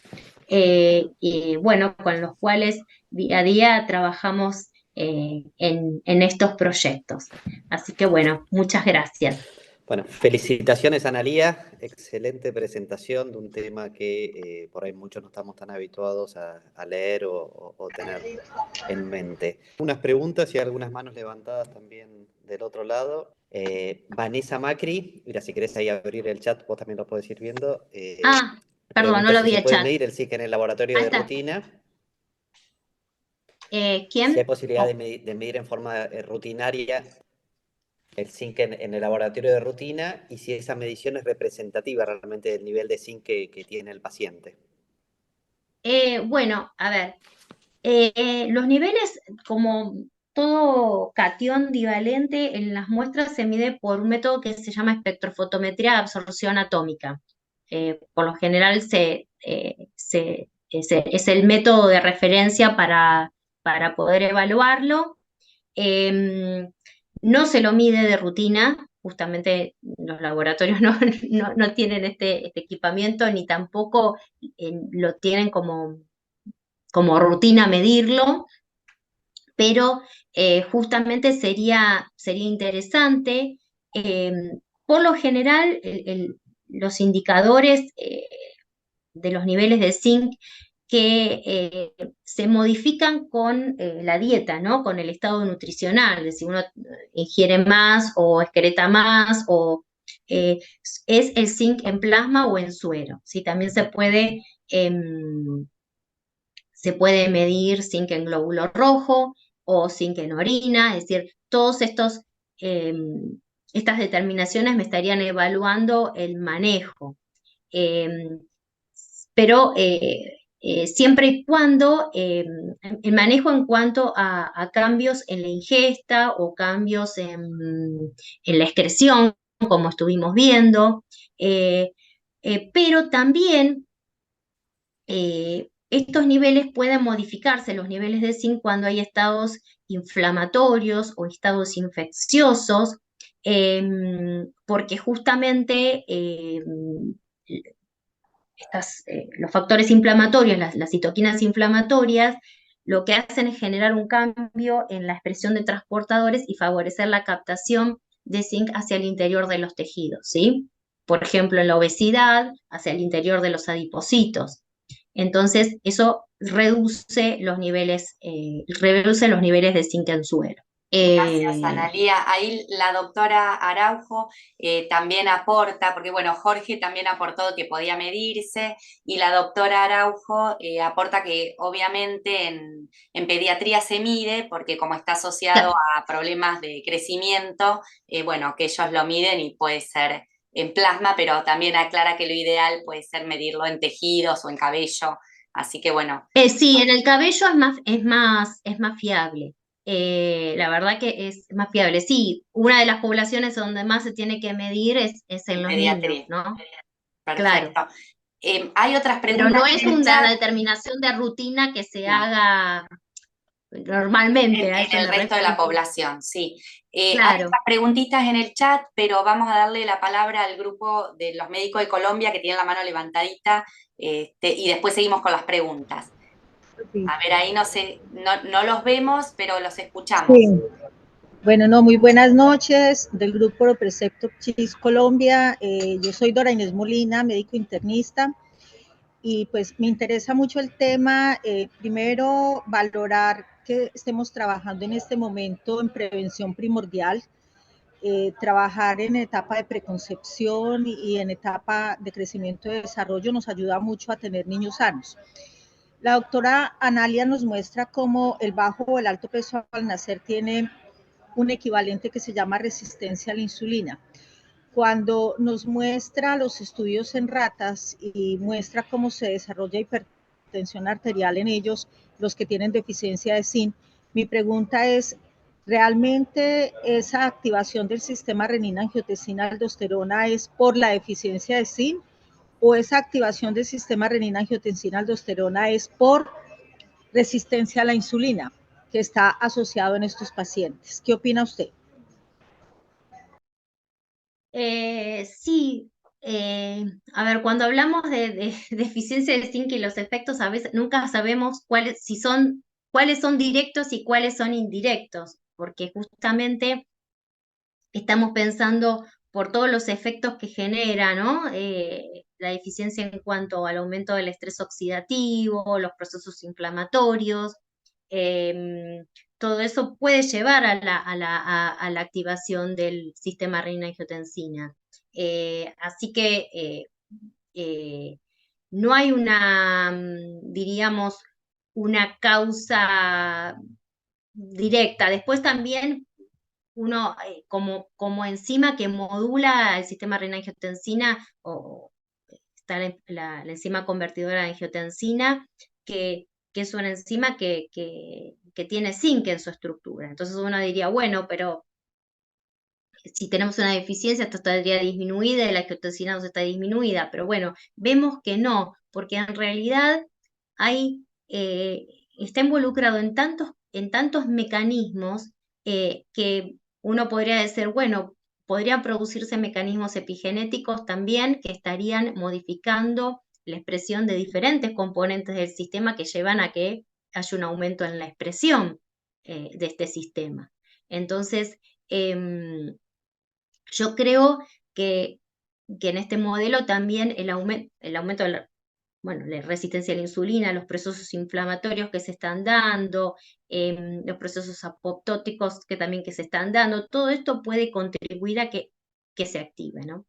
y bueno, con los cuales día a día trabajamos en estos proyectos. Así que bueno, muchas gracias. Bueno, felicitaciones, Analía. Excelente presentación de un tema que por ahí muchos no estamos tan habituados a leer o tener en mente. Unas preguntas y algunas manos levantadas también del otro lado. Vanessa Macri, mira, si querés ahí abrir el chat, vos también lo podés ir viendo. Perdón, no Pregunta lo si vi se el puede chat. medir el SIC en el laboratorio de rutina. ¿Quién? Si hay posibilidad de medir en forma rutinaria el zinc en el laboratorio de rutina y si esa medición es representativa realmente del nivel de zinc que tiene el paciente. Bueno, a ver, los niveles, como todo catión divalente, en las muestras se mide por un método que se llama espectrofotometría de absorción atómica. Por lo general es el método de referencia para poder evaluarlo. No se lo mide de rutina, justamente los laboratorios no tienen este equipamiento ni tampoco lo tienen como rutina medirlo, pero justamente sería interesante. Por lo general, los indicadores de los niveles de zinc que se modifican con la dieta, ¿no? Con el estado nutricional, de si uno ingiere más o excreta más, o es el zinc en plasma o en suero. ¿Sí? También se puede medir zinc en glóbulo rojo o zinc en orina, es decir, todos estas determinaciones me estarían evaluando el manejo. Pero siempre y cuando el manejo en cuanto a cambios en la ingesta o cambios en la excreción, como estuvimos viendo, pero también estos niveles pueden modificarse, los niveles de zinc, cuando hay estados inflamatorios o estados infecciosos, porque justamente los factores inflamatorios, las citoquinas inflamatorias, lo que hacen es generar un cambio en la expresión de transportadores y favorecer la captación de zinc hacia el interior de los tejidos, ¿sí? Por ejemplo, en la obesidad, hacia el interior de los adipocitos. Entonces, eso reduce los niveles de zinc en suero. Gracias, Analía. Ahí la doctora Araujo también aporta, porque bueno, Jorge también aportó que podía medirse y la doctora Araujo aporta que obviamente en pediatría se mide porque como está asociado a problemas de crecimiento, bueno, que ellos lo miden y puede ser en plasma, pero también aclara que lo ideal puede ser medirlo en tejidos o en cabello. Así que bueno. Sí, en el cabello es más fiable. la verdad que es más fiable. Sí, una de las poblaciones donde más se tiene que medir es en los niños, Pediatría. ¿no? Claro. Perfecto. Hay otras Pero preguntas no es en el una chat. determinación de rutina que se No. haga normalmente, a eso En el me resto de la refiero. población, sí. Hay Claro. otras preguntitas en el chat, pero vamos a darle la palabra al grupo de los médicos de Colombia que tienen la mano levantadita, y después seguimos con las preguntas. Sí, A ver, ahí no sé, no los vemos, pero los escuchamos. sí. Bueno, no, muy buenas noches del grupo Precepto CHIS Colombia. Yo soy Dora Inés Molina, médico internista, y pues me interesa mucho el tema. Primero, valorar que estemos trabajando en este momento en prevención primordial, trabajar en etapa de preconcepción y en etapa de crecimiento y desarrollo nos ayuda mucho a tener niños sanos. La doctora Analia nos muestra cómo el bajo o el alto peso al nacer tiene un equivalente que se llama resistencia a la insulina. Cuando nos muestra los estudios en ratas y muestra cómo se desarrolla hipertensión arterial en ellos, los que tienen deficiencia de zinc, mi pregunta es, ¿realmente esa activación del sistema renina-angiotensina-aldosterona es por la deficiencia de zinc? ¿O esa activación del sistema renina-angiotensina-aldosterona es por resistencia a la insulina que está asociado en estos pacientes? ¿Qué opina usted? Sí, a ver, cuando hablamos de deficiencia de zinc y los efectos, a veces nunca sabemos cuáles son directos y cuáles son indirectos, porque justamente estamos pensando por todos los efectos que genera, ¿no? La deficiencia en cuanto al aumento del estrés oxidativo, los procesos inflamatorios, todo eso puede llevar a la activación del sistema renina-angiotensina. Así que eh, no hay diríamos, una causa directa. Después también uno, como enzima que modula el sistema renina-angiotensina, o está la enzima convertidora de angiotensina, que es una enzima que tiene zinc en su estructura. Entonces uno diría, bueno, pero si tenemos una deficiencia, esto estaría disminuida y la angiotensina no está disminuida, pero bueno, vemos que no, porque en realidad hay, está involucrado en tantos mecanismos que uno podría decir, bueno, podrían producirse mecanismos epigenéticos también que estarían modificando la expresión de diferentes componentes del sistema que llevan a que haya un aumento en la expresión de este sistema. Entonces, yo creo que, que en este modelo también el aumento de la resistencia a la insulina, los procesos inflamatorios que se están dando, los procesos apoptóticos que se están dando, todo esto puede contribuir a que se active, ¿no?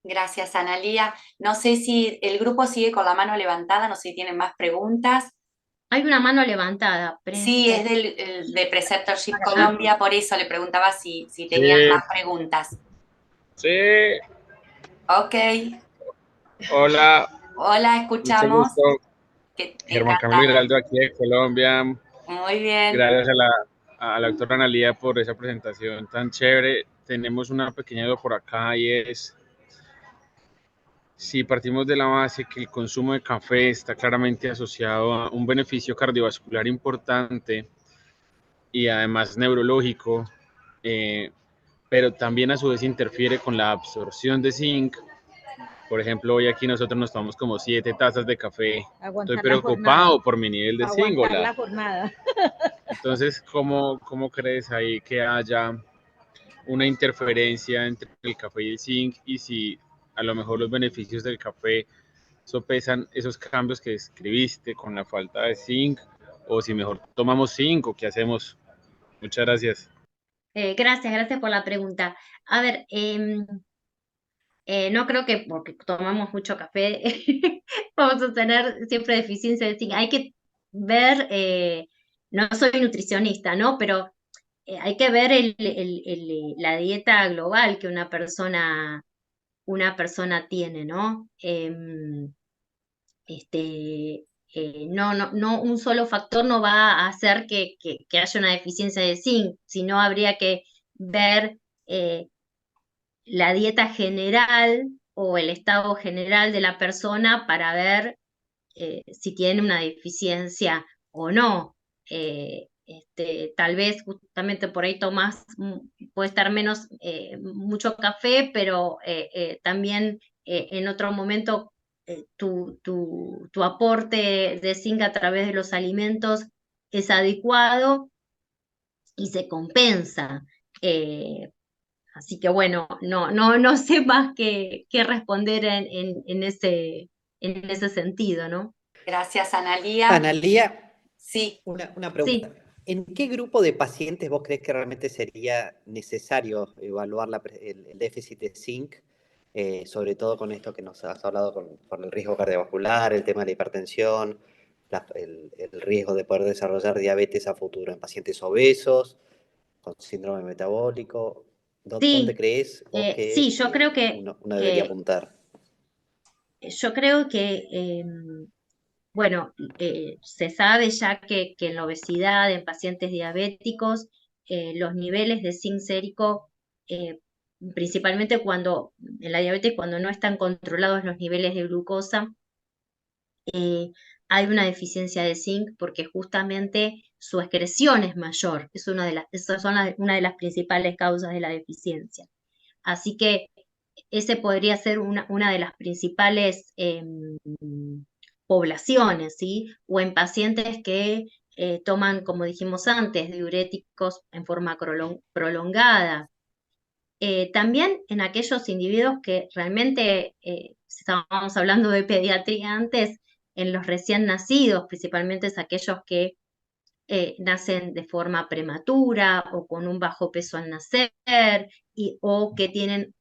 Gracias, Analía. No sé si el grupo sigue con la mano levantada, no sé si tienen más preguntas. Hay una mano levantada, Sí, es de Preceptorship Colombia, por eso le preguntaba si Sí, tenían más preguntas. sí, Ok, hola, hola, mucho escuchamos. gusto. Germán Camilo Encantada. Giraldo aquí de Colombia. Muy bien. Gracias a la doctora Analía por esa presentación tan chévere. Tenemos una pequeña duda por acá y es si partimos de la base que el consumo de café está claramente asociado a un beneficio cardiovascular importante y además neurológico, eh, pero también a su vez interfiere con la absorción de zinc. Por ejemplo, hoy aquí nosotros nos tomamos como 7 tazas de café. Estoy Aguantar la jornada. preocupado por mi nivel de zinc. Aguantar la jornada. Entonces, ¿cómo crees ahí que haya una interferencia entre el café y el zinc? Y si a lo mejor los beneficios del café sopesan esos cambios que describiste con la falta de zinc, o si mejor tomamos zinc, o qué hacemos. Muchas gracias. Gracias por la pregunta. A ver, no creo que porque tomamos mucho café vamos a tener siempre deficiencia de zinc. Hay que ver, no soy nutricionista, ¿no? Pero hay que ver la dieta global que una persona tiene, ¿no? Este, no, un solo factor no va a hacer que haya una deficiencia de zinc, sino habría que ver la dieta general o el estado general de la persona para ver si tiene una deficiencia o no. Tal vez justamente por ahí tomás, puede estar menos, mucho café, pero también en otro momento tu aporte de zinc a través de los alimentos es adecuado y se compensa. Eh, Así que bueno, no sé más que responder en ese sentido, ¿no? Gracias, Analía. Analía, Sí. una Sí. pregunta. ¿En qué grupo de pacientes vos crees que realmente sería necesario evaluar el déficit de zinc? Sobre todo con esto que nos has hablado con el riesgo cardiovascular, el tema de la hipertensión, el riesgo de poder desarrollar diabetes a futuro en pacientes obesos, con síndrome metabólico. ¿Dónde Sí, crees vos sí, que yo creo uno debería apuntar? bueno, se sabe ya que en la obesidad, en pacientes diabéticos, los niveles de zinc sérico, eh, principalmente en la diabetes, cuando no están controlados los niveles de glucosa, eh, hay una deficiencia de zinc porque justamente su excreción es mayor. Esas son una de las principales causas de la deficiencia. Así que ese podría ser una de las principales poblaciones, ¿sí? O en pacientes que toman, como dijimos antes, diuréticos en forma prolongada. También en aquellos individuos que realmente, si estábamos hablando de pediatría antes, en los recién nacidos, principalmente es aquellos que nacen de forma prematura o con un bajo peso al nacer o que tienen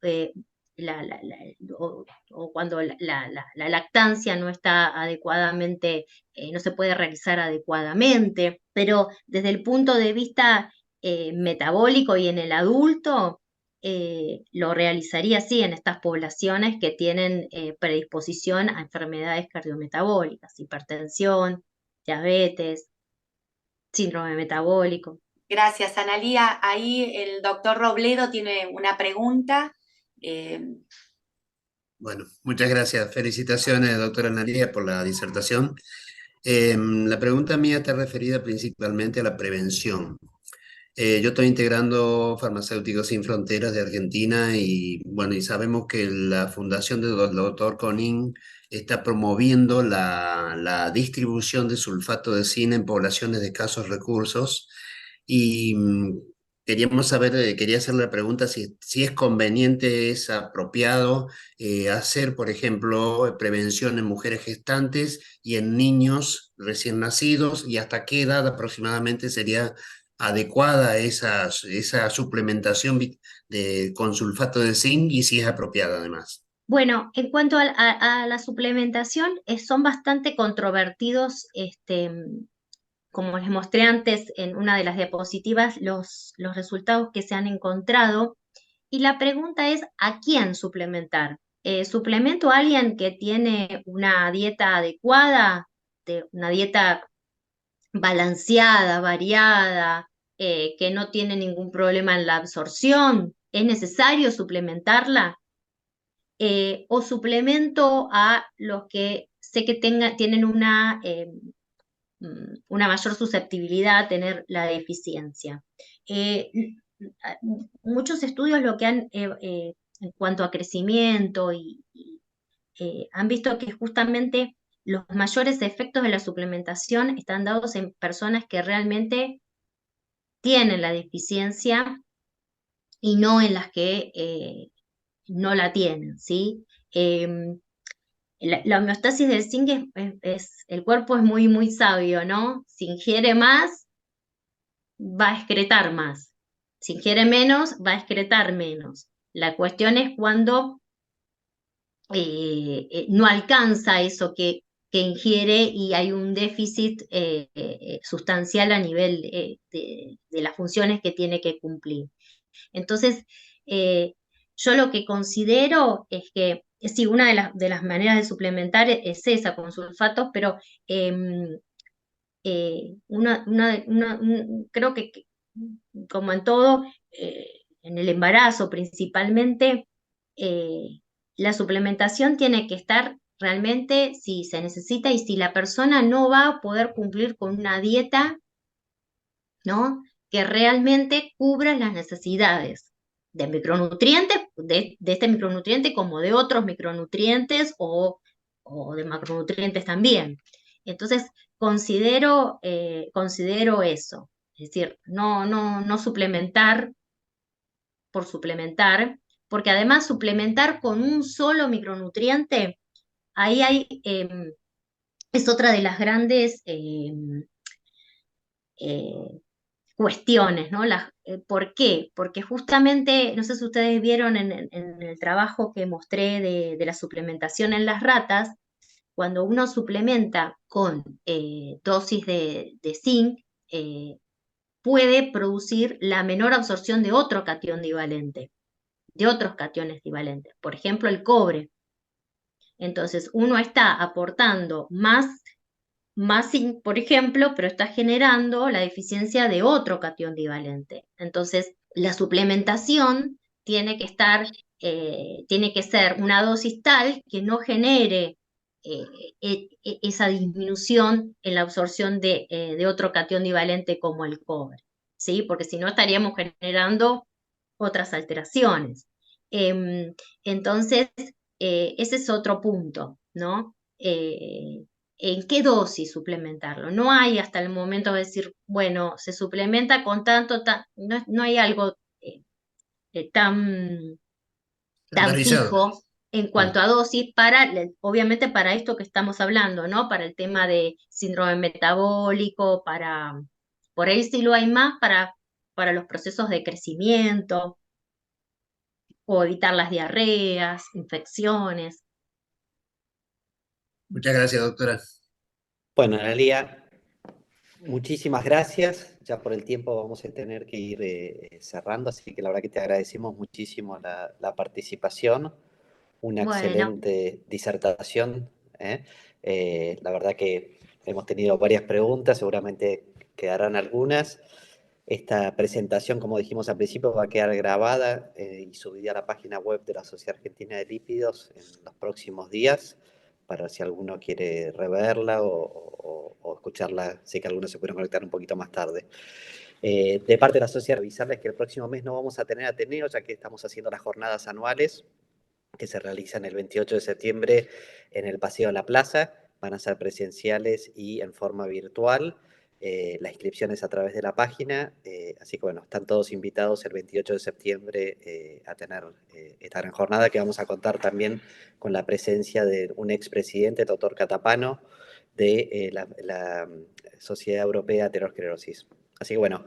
o cuando la lactancia no está adecuadamente, no se puede realizar adecuadamente, pero desde el punto de vista metabólico y en el adulto, lo realizaría sí en estas poblaciones que tienen predisposición a enfermedades cardiometabólicas, hipertensión, diabetes, síndrome metabólico. Gracias, Analía. Ahí el doctor Robledo tiene una pregunta. Eh, Bueno, muchas gracias. Felicitaciones, doctora Analía, por la disertación. La pregunta mía está referida principalmente a la prevención. Yo estoy integrando Farmacéuticos Sin Fronteras de Argentina y bueno, y sabemos que la fundación del doctor Conin está promoviendo la distribución de sulfato de zinc en poblaciones de escasos recursos y queríamos saber, quería hacer la pregunta si es conveniente, es apropiado hacer, por ejemplo, prevención en mujeres gestantes y en niños recién nacidos y hasta qué edad aproximadamente sería adecuada esa suplementación con sulfato de zinc y si es apropiada además. Bueno, en cuanto a la suplementación, son bastante controvertidos, como les mostré antes en una de las diapositivas, los resultados que se han encontrado. Y la pregunta es, ¿a quién suplementar? ¿Suplemento a alguien que tiene una dieta adecuada, una dieta balanceada, variada, que no tiene ningún problema en la absorción? ¿Es necesario suplementarla? ¿O suplemento a los que sé que tienen una mayor susceptibilidad a tener la deficiencia? Eh, Muchos estudios lo que en cuanto a crecimiento han visto que justamente los mayores efectos de la suplementación están dados en personas que realmente tienen la deficiencia y no en las que no la tienen, ¿sí? La homeostasis del zinc el cuerpo es muy, muy sabio, ¿no? Si ingiere más, va a excretar más. Si ingiere menos, va a excretar menos. La cuestión es cuando no alcanza eso que ingiere y hay un déficit sustancial a nivel de las funciones que tiene que cumplir. Entonces, Yo lo que considero es que, sí, una de las maneras de suplementar es esa, con sulfatos, pero em, creo que como en todo, en el embarazo principalmente, eh, la suplementación tiene que estar realmente si se necesita y si la persona no va a poder cumplir con una dieta, ¿no? Que realmente cubra las necesidades de micronutrientes, de este micronutriente como de otros micronutrientes o de macronutrientes también. Entonces, considero eso, es decir, no suplementar por suplementar, porque además suplementar con un solo micronutriente, ahí es otra de las grandes eh, cuestiones, ¿no? ¿Por qué? Porque justamente, no sé si ustedes vieron en el trabajo que mostré de la suplementación en las ratas, cuando uno suplementa con dosis de zinc, puede producir la menor absorción de otro catión divalente, de otros cationes divalentes, por ejemplo, el cobre. Entonces, uno está aportando más zinc, por ejemplo, pero está generando la deficiencia de otro catión divalente. Entonces, la suplementación tiene que ser una dosis tal que no genere esa disminución en la absorción de otro catión divalente como el cobre, ¿sí? Porque si no estaríamos generando otras alteraciones. Entonces, ese es otro punto, ¿no? ¿En qué dosis suplementarlo? No hay hasta el momento de decir, bueno, se suplementa con tanto, no hay algo tan Estandarizado. fijo en cuanto a dosis obviamente para esto que estamos hablando, ¿no? Para el tema de síndrome metabólico, por ahí sí lo hay más para los procesos de crecimiento o evitar las diarreas, infecciones. Muchas gracias, doctora. Bueno, Analía, muchísimas gracias. Ya por el tiempo vamos a tener que ir cerrando, así que la verdad que te agradecemos muchísimo la participación. Una Bueno, excelente disertación, ¿eh? La verdad que hemos tenido varias preguntas, seguramente quedarán algunas. Esta presentación, como dijimos al principio, va a quedar grabada y subida a la página web de la Sociedad Argentina de Lípidos en los próximos días, para si alguno quiere reverla o escucharla. Sé que algunos se pueden conectar un poquito más tarde. De parte de la sociedad, avisarles que el próximo mes no vamos a tener Ateneo, ya que estamos haciendo las jornadas anuales que se realizan el 28 de septiembre en el Paseo de la Plaza. Van a ser presenciales y en forma virtual. La inscripción es a través de la página, así que bueno, están todos invitados el 28 de septiembre a estar en jornada, que vamos a contar también con la presencia de un expresidente, el doctor Catapano, de la Sociedad Europea de Aterosclerosis. Así que bueno,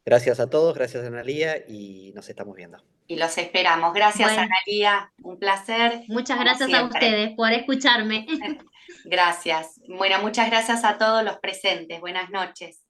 gracias a todos, gracias Analía y nos estamos viendo. Y los esperamos. Gracias, bueno, Analía. Un placer. muchas Como gracias a siempre. ustedes por escucharme. Gracias. Bueno, muchas gracias a todos los presentes. Buenas noches.